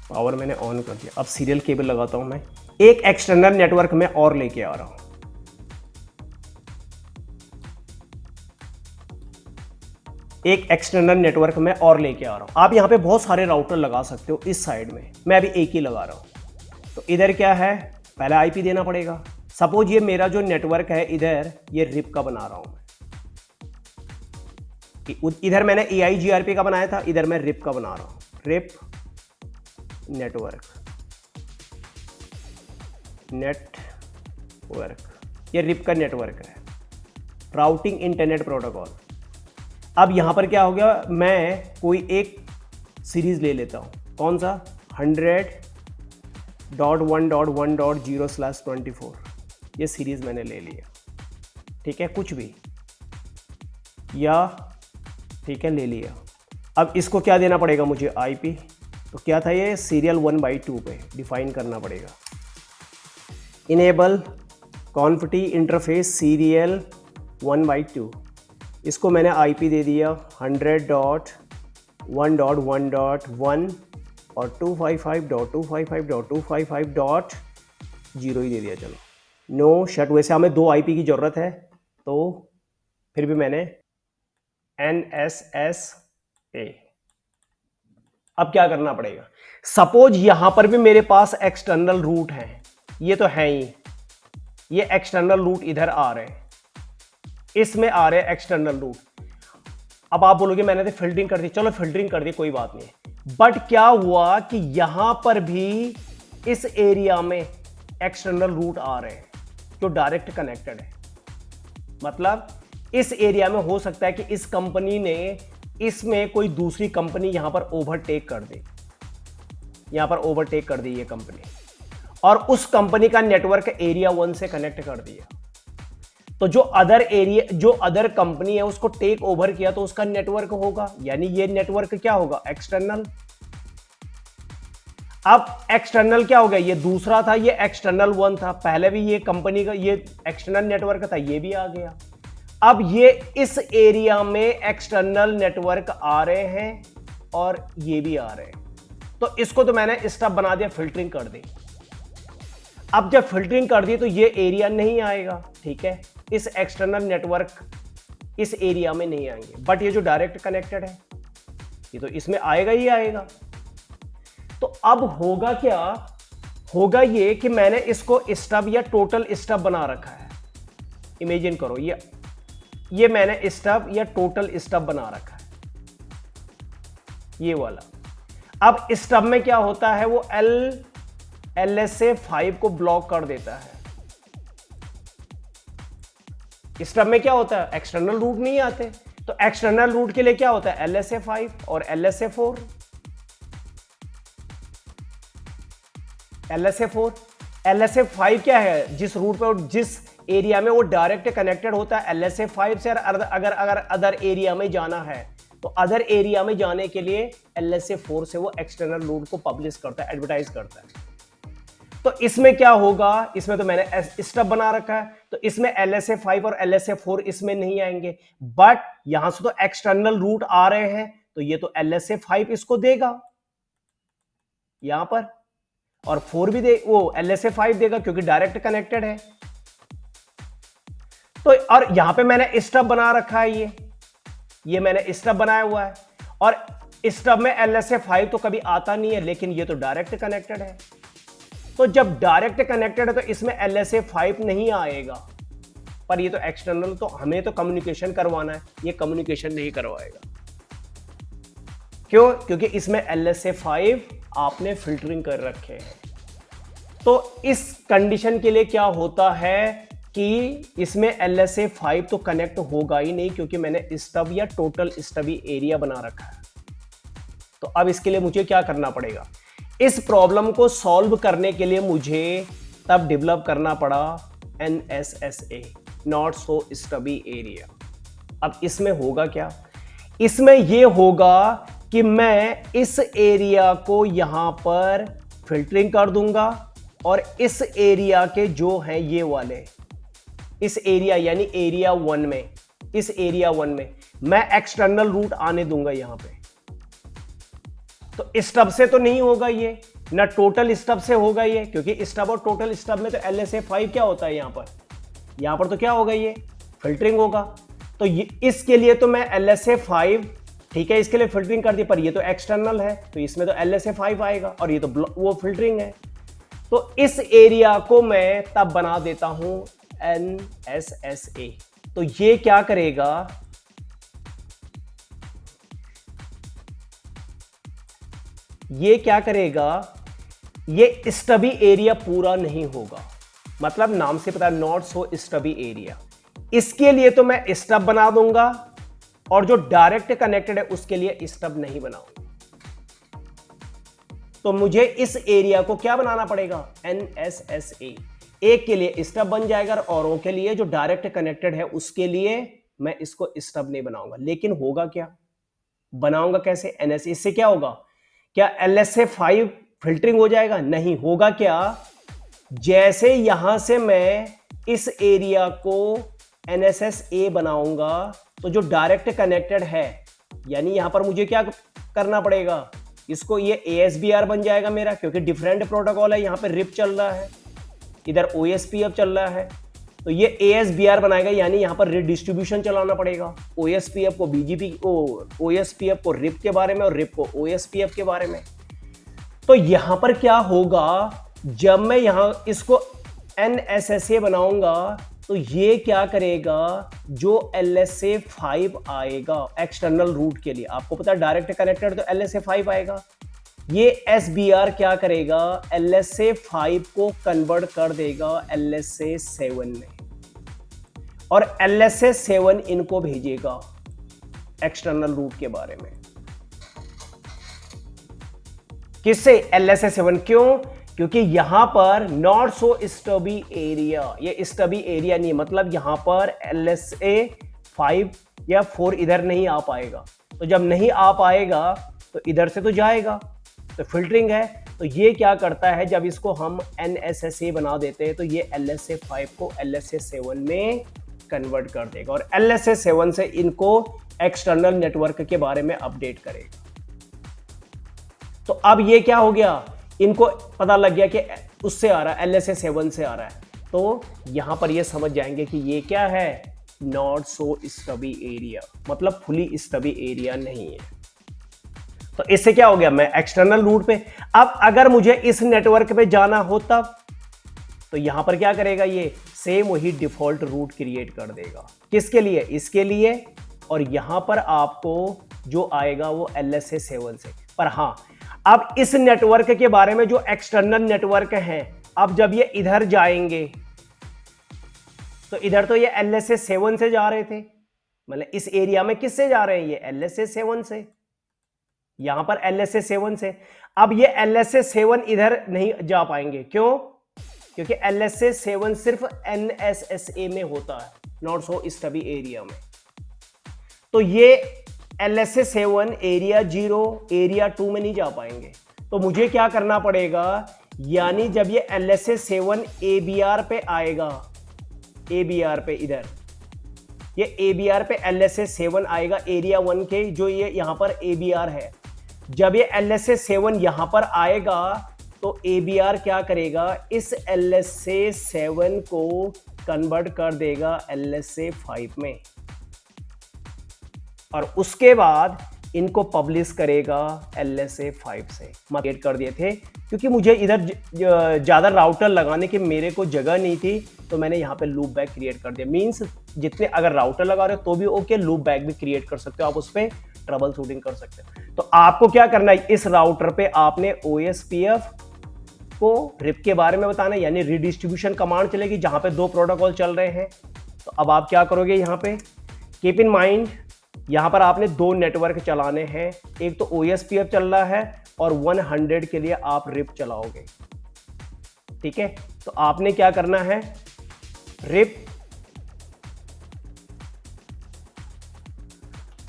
पावर मैंने ऑन कर दिया। अब सीरियल केबल लगाता हूं मैं, एक एक्सटर्नल नेटवर्क में और लेके आ रहा हूं, एक एक्सटर्नल नेटवर्क में और लेके आ रहा हूं। आप यहां पे बहुत सारे राउटर लगा सकते हो इस साइड में, मैं अभी एक ही लगा रहा हूं। तो इधर क्या है, पहले आईपी देना पड़ेगा। सपोज ये मेरा जो नेटवर्क है इधर, ये रिप का बना रहा हूं मैं, इधर मैंने EIGRP का बनाया था, इधर मैं रिप का बना रहा हूं, रिप नेटवर्क, ये रिप का नेटवर्क है, राउटिंग इंटरनेट प्रोटोकॉल। अब यहां पर क्या हो गया, मैं कोई एक सीरीज ले लेता हूं, कौन सा, 100.1.1.0/24, ये सीरीज मैंने ले लिया, ठीक है, कुछ भी, या ठीक है ले लिया। अब इसको क्या देना पड़ेगा मुझे, आईपी, तो क्या था ये, सीरियल 1/2 पे डिफाइन करना पड़ेगा। इनेबल कॉन्फिटी इंटरफेस सीरियल 1/2, इसको मैंने आईपी दे दिया 100.1.1.1 और 255.255.255.0 ही दे दिया। चलो नो शट, वैसे हमें 2 आईपी की ज़रूरत है, तो फिर भी मैंने NSSA। अब क्या करना पड़ेगा, सपोज यहां पर भी मेरे पास एक्सटर्नल रूट है, ये तो है ही, ये एक्सटर्नल रूट इधर आ रहे हैं, इसमें आ रहे हैं एक्सटर्नल रूट। अब आप बोलोगे मैंने तो फिल्टरिंग कर दी, चलो फिल्टरिंग कर दी, कोई बात नहीं, बट क्या हुआ कि यहां पर भी इस एरिया में एक्सटर्नल रूट आ रहे हैं जो डायरेक्ट कनेक्टेड है। मतलब इस एरिया में हो सकता है कि इस कंपनी ने इसमें कोई दूसरी कंपनी यहां पर ओवरटेक कर दी, यहां पर ओवरटेक कर दी ये कंपनी, और उस कंपनी का नेटवर्क एरिया 1 से कनेक्ट कर दिया। तो जो अदर कंपनी है उसको टेक ओवर किया, तो उसका नेटवर्क होगा, यानी ये नेटवर्क क्या होगा, एक्सटर्नल। अब एक्सटर्नल क्या हो गया, ये दूसरा था, ये एक्सटर्नल 1 था, पहले भी ये कंपनी का ये एक्सटर्नल नेटवर्क था, ये भी आ गया। अब ये इस एरिया में एक्सटर्नल नेटवर्क आ रहे हैं और ये भी आ रहे हैं, तो इसको तो मैंने स्टब बना दिया, फिल्टरिंग कर दी। अब जब फिल्टरिंग कर दी तो ये एरिया नहीं आएगा, ठीक है, इस एक्सटर्नल नेटवर्क इस एरिया में नहीं आएंगे, बट ये जो डायरेक्ट कनेक्टेड है ये तो इसमें आएगा ही आएगा। तो अब होगा क्या, होगा ये कि मैंने इसको स्टब या टोटल स्टब बना रखा है। इमेजिन करो, ये मैंने स्टब या टोटल स्टब बना रखा है, ये वाला। अब स्टब में क्या होता है, वो LSA 5 को ब्लॉक कर देता है। स्टब में क्या होता है, एक्सटर्नल रूट नहीं आते, तो एक्सटर्नल रूट के लिए क्या होता है, LSA 5 और LSA 4। LSA4, LSA5 क्या है, जिस रूट पे और जिस एरिया में वो डायरेक्ट कनेक्टेड होता है LSA5 से, अगर अदर एरिया में जाना है तो अदर एरिया में जाने के लिए LSA4 से वो एक्सटर्नल रूट को पब्लिश करता है, एडवर्टाइज करता है। तो इसमें क्या होगा, इसमें तो मैंने स्टब बना रखा है, तो इसमें LSA5 और LSA4 इसमें नहीं आएंगे, बट यहां से तो एक्सटर्नल रूट आ रहे हैं, तो ये तो LSA5 इसको देगा यहां पर, और 4 भी दे, वो LSA5 देगा क्योंकि डायरेक्ट कनेक्टेड है। तो और यहां पे मैंने स्टब बना रखा है, ये मैंने स्टब बनाया हुआ है, और स्टब में LSA5 तो कभी आता नहीं है, लेकिन ये तो डायरेक्ट कनेक्टेड है। तो जब डायरेक्ट कनेक्टेड है तो इसमें LSA5 नहीं आएगा, पर ये तो एक्सटर्नल, तो हमें तो कम्युनिकेशन करवाना है, ये कम्युनिकेशन नहीं करवाएगा। क्यों? क्योंकि इसमें LSA5 आपने फिल्टरिंग कर रखे हैं। तो इस कंडीशन के लिए क्या होता है कि इसमें LSA5 तो कनेक्ट होगा ही नहीं, क्योंकि मैंने स्टब या टोटल स्टबी एरिया बना रखा है। तो अब इसके लिए मुझे क्या करना पड़ेगा, इस प्रॉब्लम को सॉल्व करने के लिए मुझे तब डेवलप करना पड़ा NSSA, not so stubby area. अब इसमें होगा क्या, इसमें यह होगा कि मैं इस एरिया को यहां पर फिल्टरिंग कर दूंगा, और इस एरिया के जो हैं ये वाले, इस एरिया यानी एरिया 1 में, इस एरिया 1 में मैं एक्सटर्नल रूट आने दूंगा यहां पे। तो स्टब से तो नहीं होगा ये, ना टोटल स्टब से होगा ये, क्योंकि स्टब और टोटल स्टब में तो LSA5 क्या होता है यहां पर तो क्या होगा, ये फिल्टरिंग होगा। तो ये इसके लिए तो मैं LSA5, ठीक है, इसके लिए फिल्टरिंग कर दी, पर ये तो एक्सटर्नल है, तो इसमें तो LSA5 आएगा, और ये तो वो फिल्टरिंग है। तो इस एरिया को मैं तब बना देता हूं NSSA। तो ये क्या करेगा, ये क्या करेगा, ये स्टबी एरिया पूरा नहीं होगा, मतलब नाम से पता है नॉट सो स्टबी एरिया। इसके लिए तो मैं स्टब बना दूंगा, और जो डायरेक्ट कनेक्टेड है उसके लिए स्टब नहीं बनाऊंगा। तो मुझे इस एरिया को क्या बनाना पड़ेगा, NSSA। एक के लिए स्टब बन जाएगा, औरों के लिए जो डायरेक्ट कनेक्टेड है उसके लिए मैं इसको स्टब नहीं बनाऊंगा। लेकिन होगा क्या, बनाऊंगा कैसे NS, इससे क्या होगा, क्या LSA5 फिल्टरिंग हो जाएगा, नहीं होगा। क्या, जैसे यहां से मैं इस एरिया को NSSA बनाऊंगा, तो जो डायरेक्ट कनेक्टेड है, यानी यहां पर मुझे क्या करना पड़ेगा, इसको ये ASBR बन जाएगा मेरा, क्योंकि डिफरेंट प्रोटोकॉल है, यहां पर RIP चल रहा है, इधर OSPF चल रहा है, तो ये ASBR बनाएगा, यानी यहां पर रिडिस्ट्रीब्यूशन चलाना पड़ेगा, OSPF को BGP, OSPF को RIP के बारे में, और RIP को OSPF के बारे में। तो यहां पर क्या होगा, जब मैं यहां इसको NSSA बनाऊंगा, तो ये क्या करेगा, जो LSA5 आएगा एक्सटर्नल रूट के लिए, आपको पता है डायरेक्ट कनेक्टेड तो LSA5 आएगा, ये SBR क्या करेगा, LSA5 को कन्वर्ट कर देगा LSA7 में, और LSA7 इनको भेजेगा एक्सटर्नल रूट के बारे में। किससे, LSA7। क्यों, क्योंकि यहां पर नॉट सो स्टबी एरिया, ये स्टबी एरिया नहीं, मतलब यहां पर LSA5 या 4 इधर नहीं आ पाएगा। तो जब नहीं आ पाएगा तो इधर से तो जाएगा, तो फिल्टरिंग है। तो ये क्या करता है, जब इसको हम NSSA बना देते हैं, तो ये LSA5 को LSA7 में कन्वर्ट कर देगा, और LSA7 से इनको एक्सटर्नल नेटवर्क के बारे में अपडेट करेगा। तो अब ये क्या हो गया, इनको पता लग गया कि उससे आ रहा है, LSA7 से आ रहा है, तो यहां पर ये समझ जाएंगे कि ये क्या है, नॉट सो स्टबी एरिया, मतलब फुली स्टबी एरिया नहीं है। तो इससे क्या हो गया, मैं एक्सटर्नल रूट पे, अब अगर मुझे इस नेटवर्क पे जाना हो तब, तो यहां पर क्या करेगा, ये सेम वही डिफॉल्ट रूट क्रिएट कर देगा, किसके लिए, इसके लिए, और यहां पर आपको जो आएगा वो LSA7 से। पर हां, अब इस नेटवर्क के बारे में, जो एक्सटर्नल नेटवर्क है, अब जब ये इधर जाएंगे, तो इधर तो ये LSA7 से जा रहे थे, मतलब इस एरिया में किससे जा रहे हैं, ये LSA7 से, यहां पर LSA7 से। अब ये LSA7 इधर नहीं जा पाएंगे, क्यों? क्योंकि LSA7 सिर्फ NSSA में होता है, नॉट सो स्टबी एरिया में। तो ये LSA7 एरिया 0 एरिया 2 में नहीं जा पाएंगे। तो मुझे क्या करना पड़ेगा, यानी जब ये LSA7 ABR पे आएगा, ABR पे इधर ये ABR पे LSA7 आएगा एरिया 1 के, जो ये यहां पर ABR है। जब ये LSA7 यहां पर आएगा तो ABR क्या करेगा, इस LSA7 को कन्वर्ट कर देगा LSA5 में, और उसके बाद इनको पब्लिश करेगा LSA5 से। मैं कर दिए थे क्योंकि मुझे इधर ज़्यादा राउटर लगाने की मेरे को जगह नहीं थी, तो मैंने यहाँ पे लूप बैक क्रिएट कर दिया। मींस जितने अगर राउटर लगा रहे हो तो भी ओके, लूप बैक भी क्रिएट कर सकते हो, आप उस पर ट्रबल शूटिंग कर सकते हो। तो आपको क्या करना है, इस राउटर पे आपने OSPF को रिप के बारे में बताना है, यानी रिडिस्ट्रीब्यूशन कमांड चलेगी जहां पे 2 प्रोटोकॉल चल रहे हैं। तो अब आप क्या करोगे, यहाँ पे कीप इन माइंड यहां पर आपने 2 नेटवर्क चलाने हैं, एक तो OSPF चल रहा है और 100 के लिए आप रिप चलाओगे, ठीक है। तो आपने क्या करना है, रिप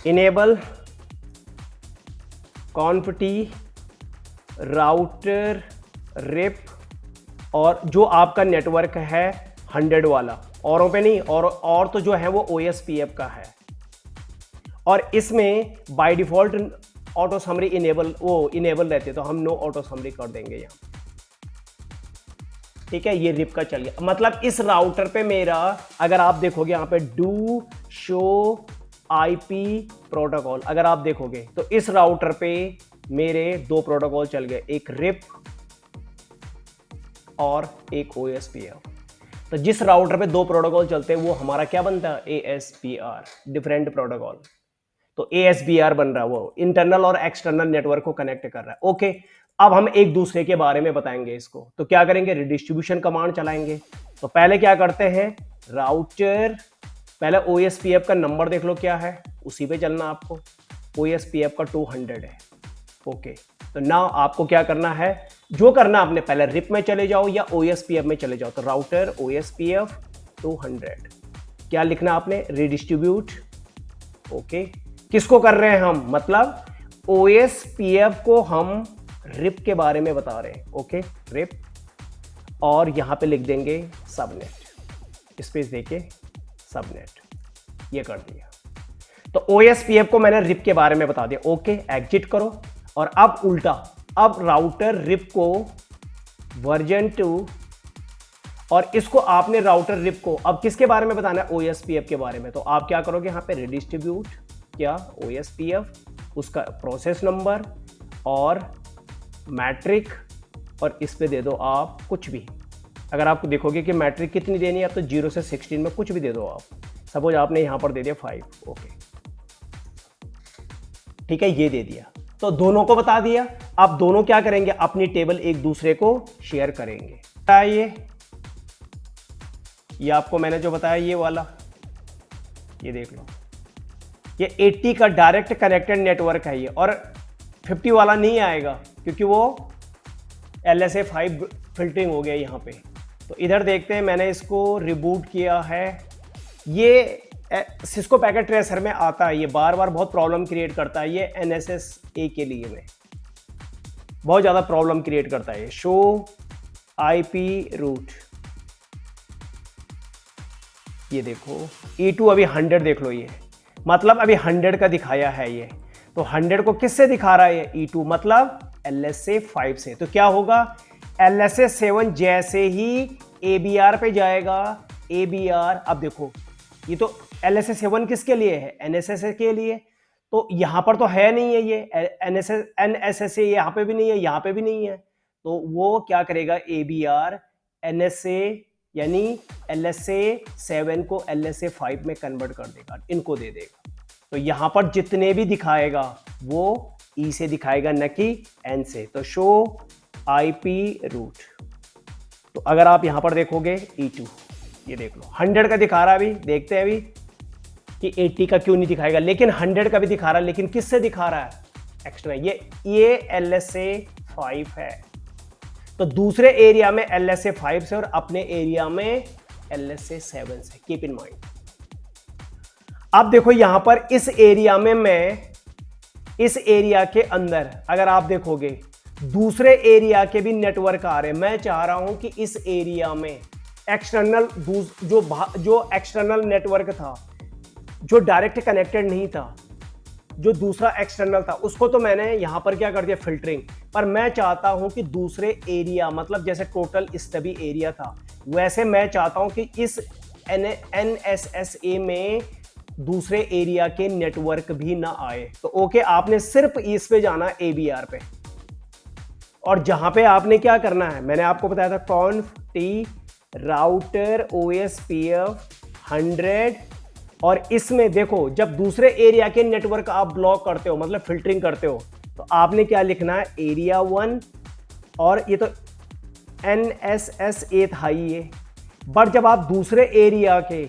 इनेबल कॉन्फटी राउटर रिप, और जो आपका नेटवर्क है 100 वाला, औरों पे नहीं, और तो जो है वो OSPF का है। और इसमें by default auto summary enable रहते, तो हम नो ऑटो समरी कर देंगे यहाँ, ठीक है। ये रिप का चल गया, मतलब इस राउटर पे मेरा अगर आप देखोगे यहाँ पे डू शो IP प्रोटोकॉल, अगर आप देखोगे तो इस राउटर पे मेरे 2 प्रोटोकॉल चल गए, एक रिप और एक OSPF। तो जिस राउटर पे 2 प्रोटोकॉल चलते हैं वो हमारा क्या बनता है, ASPR, डिफरेंट प्रोटोकॉल। तो ASBR बन रहा है, वो इंटरनल और एक्सटर्नल नेटवर्क को कनेक्ट कर रहा है। ओके, अब हम एक दूसरे के बारे में बताएंगे इसको। तो क्या करेंगे, रिडिस्ट्रीब्यूशन कमांड चलाएंगे। तो पहले क्या करते हैं, राउटर, पहले OSPF का नंबर देख लो क्या है, उसी पे चलना आपको। OSPF का 200 है। ओके, तो नाउ आपको क्या करना है, जो करना आपने, पहले रिप में चले जाओ या OSPF में चले जाओ। तो राउटर OSPF 200, क्या लिखना आपने, रिडिस्ट्रीब्यूट। ओके, किसको कर रहे हैं हम, मतलब OSPF को हम रिप के बारे में बता रहे हैं। ओके, रिप, और यहां पे लिख देंगे सबनेट, स्पेस देके सबनेट, ये कर दिया। तो OSPF को मैंने रिप के बारे में बता दिया। ओके, एग्जिट करो। और अब उल्टा, अब राउटर रिप को वर्जन 2, और इसको आपने राउटर रिप को अब किसके बारे में बताना है, OSPF के बारे में। तो आप क्या करोगे, यहाँ पे रिडिस्ट्रीब्यूट क्या, OSPF, उसका प्रोसेस नंबर और मैट्रिक, और इस पे दे दो आप कुछ भी। अगर आप देखोगे कि मैट्रिक कितनी देनी है, आप तो 0 से 16 में कुछ भी दे दो आप। सपोज आपने यहां पर दे दिया 5। ओके, ठीक है, ये दे दिया, तो दोनों को बता दिया। अब दोनों क्या करेंगे, अपनी टेबल एक दूसरे को शेयर करेंगे। ये आपको मैंने जो बताया ये वाला, ये देख लो, ये 80 का डायरेक्ट कनेक्टेड नेटवर्क है ये, और 50 वाला नहीं आएगा क्योंकि वो LSA5 फिल्टरिंग हो गया यहाँ पे। तो इधर देखते हैं, मैंने इसको रिबूट किया है। ये सिस्को पैकेट ट्रेसर में आता है, ये बार बार बहुत प्रॉब्लम क्रिएट करता है। ये NSSA के लिए में बहुत ज़्यादा प्रॉब्लम क्रिएट करता है। शो IP रूट, ये देखो E2 अभी 100 देख लो, ये मतलब अभी 100 का दिखाया है ये। तो 100 को किससे दिखा रहा है ये, E2, मतलब LSA5 से। तो क्या होगा, LSA7 जैसे ही ABR पे जाएगा, ABR, अब देखो ये तो LSA7 किसके लिए है, NSSA के लिए। तो यहां पर तो है नहीं है ये NSSA, यहां पे भी नहीं है, यहां पे भी नहीं है। तो वो क्या करेगा, ABR NSA यानी LSA7 को LSA5 में कन्वर्ट कर देगा, इनको दे देगा। तो यहां पर जितने भी दिखाएगा वो E से दिखाएगा, न कि N से। तो शो IP रूट, तो अगर आप यहां पर देखोगे E2, ये देख लो 100 का दिखा रहा है। अभी देखते हैं अभी कि 80 का क्यों नहीं दिखाएगा, लेकिन 100 का भी दिखा रहा है। लेकिन किससे दिखा रहा है, एक्सटर्नल, ये LSA5 है। तो दूसरे एरिया में LSA5 से और अपने एरिया में LSA7 से, कीप इन माइंड। अब देखो यहां पर इस एरिया में मैं, इस एरिया के अंदर अगर आप देखोगे दूसरे एरिया के भी नेटवर्क आ रहे हैं। मैं चाह रहा हूं कि इस एरिया में एक्सटर्नल, जो एक्सटर्नल नेटवर्क था, जो डायरेक्ट कनेक्टेड नहीं था, जो दूसरा एक्सटर्नल था, उसको तो मैंने यहां पर क्या कर दिया, फिल्टरिंग। पर मैं चाहता हूं कि दूसरे एरिया, मतलब जैसे टोटल स्टबी एरिया था, वैसे मैं चाहता हूं कि इस NSSA में दूसरे एरिया के नेटवर्क भी ना आए। तो ओके, आपने सिर्फ इस पे जाना, ABR पे, और जहां पे आपने क्या करना है, मैंने आपको बताया था conf t राउटर OSPF 100। और इसमें देखो, जब दूसरे एरिया के नेटवर्क आप ब्लॉक करते हो, मतलब फिल्टरिंग करते हो, तो आपने क्या लिखना है, एरिया 1, और ये तो NSSA था ये। बट जब आप दूसरे एरिया के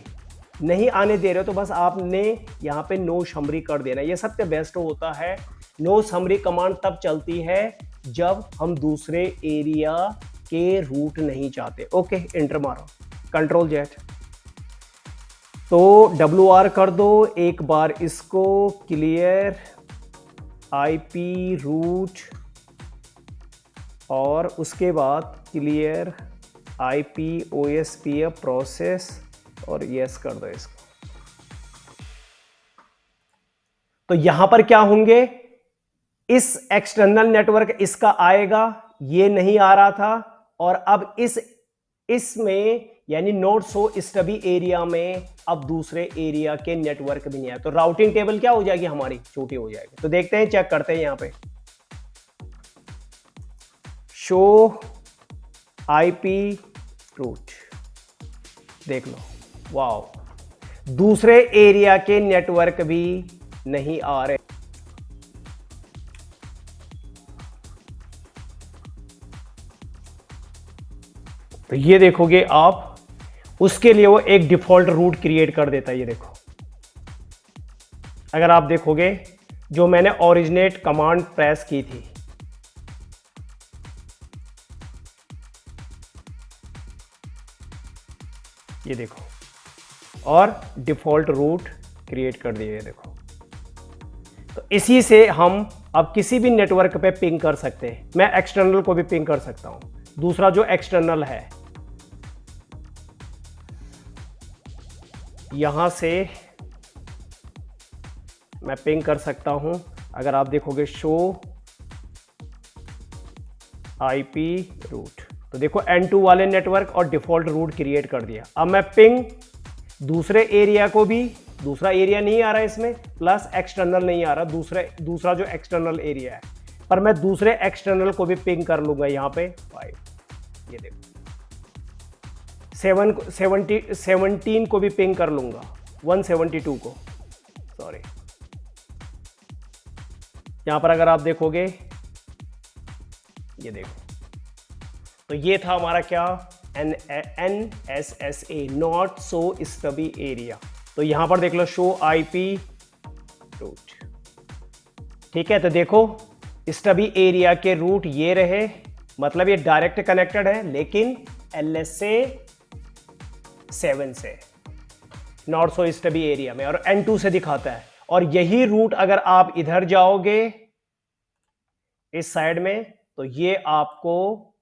नहीं आने दे रहे हो, तो बस आपने यहां पे नो समरी कर देना। ये सबसे बेस्ट होता है। नो समरी कमांड तब चलती है जब हम दूसरे एरिया के रूट नहीं चाहते। ओके, एंटर मारो, कंट्रोल जेट, तो WR कर दो एक बार इसको, क्लियर IP रूट, और उसके बाद क्लियर IP OSPF प्रोसेस, और यस कर दो इसको। तो यहां पर क्या होंगे, इस एक्सटर्नल नेटवर्क इसका आएगा, ये नहीं आ रहा था, और अब इसमें यानी नोट सो स्टबी एरिया में अब दूसरे एरिया के नेटवर्क भी नहीं आए। तो राउटिंग टेबल क्या हो जाएगी, हमारी छोटी हो जाएगी। तो देखते हैं, चेक करते हैं यहां पे, शो IP रूट, देख लो, वाओ, दूसरे एरिया के नेटवर्क भी नहीं आ रहे। तो ये देखोगे आप, उसके लिए वो एक डिफॉल्ट रूट क्रिएट कर देता है। ये देखो, अगर आप देखोगे जो मैंने ओरिजिनेट कमांड प्रेस की थी, ये देखो, और डिफॉल्ट रूट क्रिएट कर दिए, ये देखो। तो इसी से हम अब किसी भी नेटवर्क पे पिंग कर सकते हैं। मैं एक्सटर्नल को भी पिंग कर सकता हूं, दूसरा जो एक्सटर्नल है, यहां से मैं पिंग कर सकता हूं। अगर आप देखोगे शो IP रूट, तो देखो N2 वाले नेटवर्क और डिफॉल्ट रूट क्रिएट कर दिया। अब मैं पिंग दूसरे एरिया को भी, दूसरा एरिया नहीं आ रहा है इसमें, प्लस एक्सटर्नल नहीं आ रहा, दूसरा जो एक्सटर्नल एरिया है, पर मैं दूसरे एक्सटर्नल को भी पिंग कर लूंगा यहां पे 5। ये देखो, 17 को भी पिंग कर लूंगा, 172 को, सॉरी। यहां पर अगर आप देखोगे, ये देखो, तो ये था हमारा क्या, NSSA, not so stubby area. तो यहां पर देख लो, शो IP रूट, ठीक है। तो देखो, स्टबी एरिया के रूट ये रहे, मतलब ये डायरेक्ट कनेक्टेड है, लेकिन LSA7 से, नॉट सो स्टबी एरिया में, और N2 से दिखाता है। और यही रूट अगर आप इधर जाओगे इस साइड में, तो ये आपको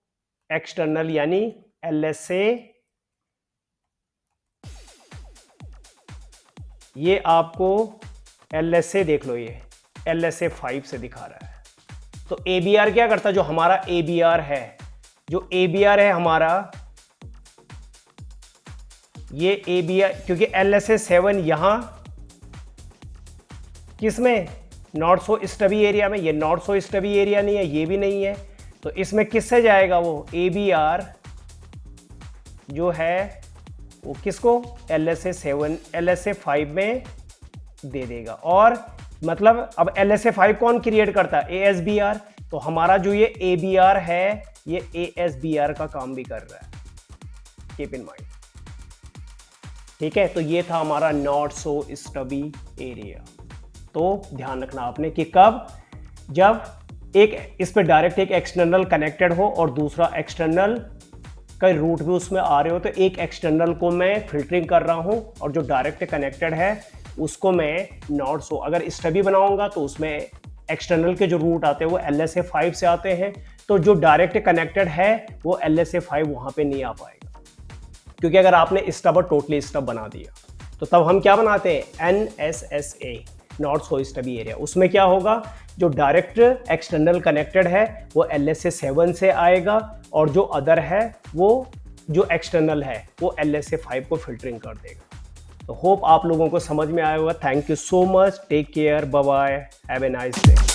एक्सटर्नल यानी LSA, ये आपको LSA देख लो, ये LSA5 से दिखा रहा है। तो ABR क्या करता है, जो हमारा ABR है, जो ABR है हमारा, ये ABR, क्योंकि LSA7 यहां किसमें, नॉट सो स्टबी एरिया में, ये नॉट सो स्टबी एरिया नहीं है, ये भी नहीं है, तो इसमें किससे जाएगा, वो ABR जो है वो किसको, LSA7, LSA5 में दे देगा। और मतलब अब LSA5 कौन क्रिएट करता है, ASBR। तो हमारा जो ये ABR है, ये ASBR का काम भी कर रहा है, कीप इन माइंड, ठीक है। तो ये था हमारा नॉट सो स्टबी एरिया। तो ध्यान रखना आपने कि कब, जब एक इस पे डायरेक्ट एक एक्सटर्नल कनेक्टेड हो और दूसरा एक्सटर्नल का रूट भी उसमें आ रहे हो, तो एक एक्सटर्नल को मैं फिल्टरिंग कर रहा हूँ और जो डायरेक्ट कनेक्टेड है उसको मैं नॉट सो। अगर स्टबी बनाऊंगा तो उसमें एक्सटर्नल के जो रूट आते हैं वो LSA5 से आते हैं, तो जो डायरेक्ट कनेक्टेड है वो LSA5 वहाँ पे नहीं आ पाएगा, क्योंकि अगर आपने स्टब और टोटली स्टब बना दिया तो तब हम क्या बनाते हैं NSSA, not so stubby area. उसमें क्या होगा, जो डायरेक्ट एक्सटर्नल कनेक्टेड है वो LSA7 से आएगा और जो अदर है वो जो एक्सटर्नल है वो LSA5 को फिल्टरिंग कर देगा। तो होप आप लोगों को समझ में आया होगा। Thank you so much, take care, bye bye, have a nice day.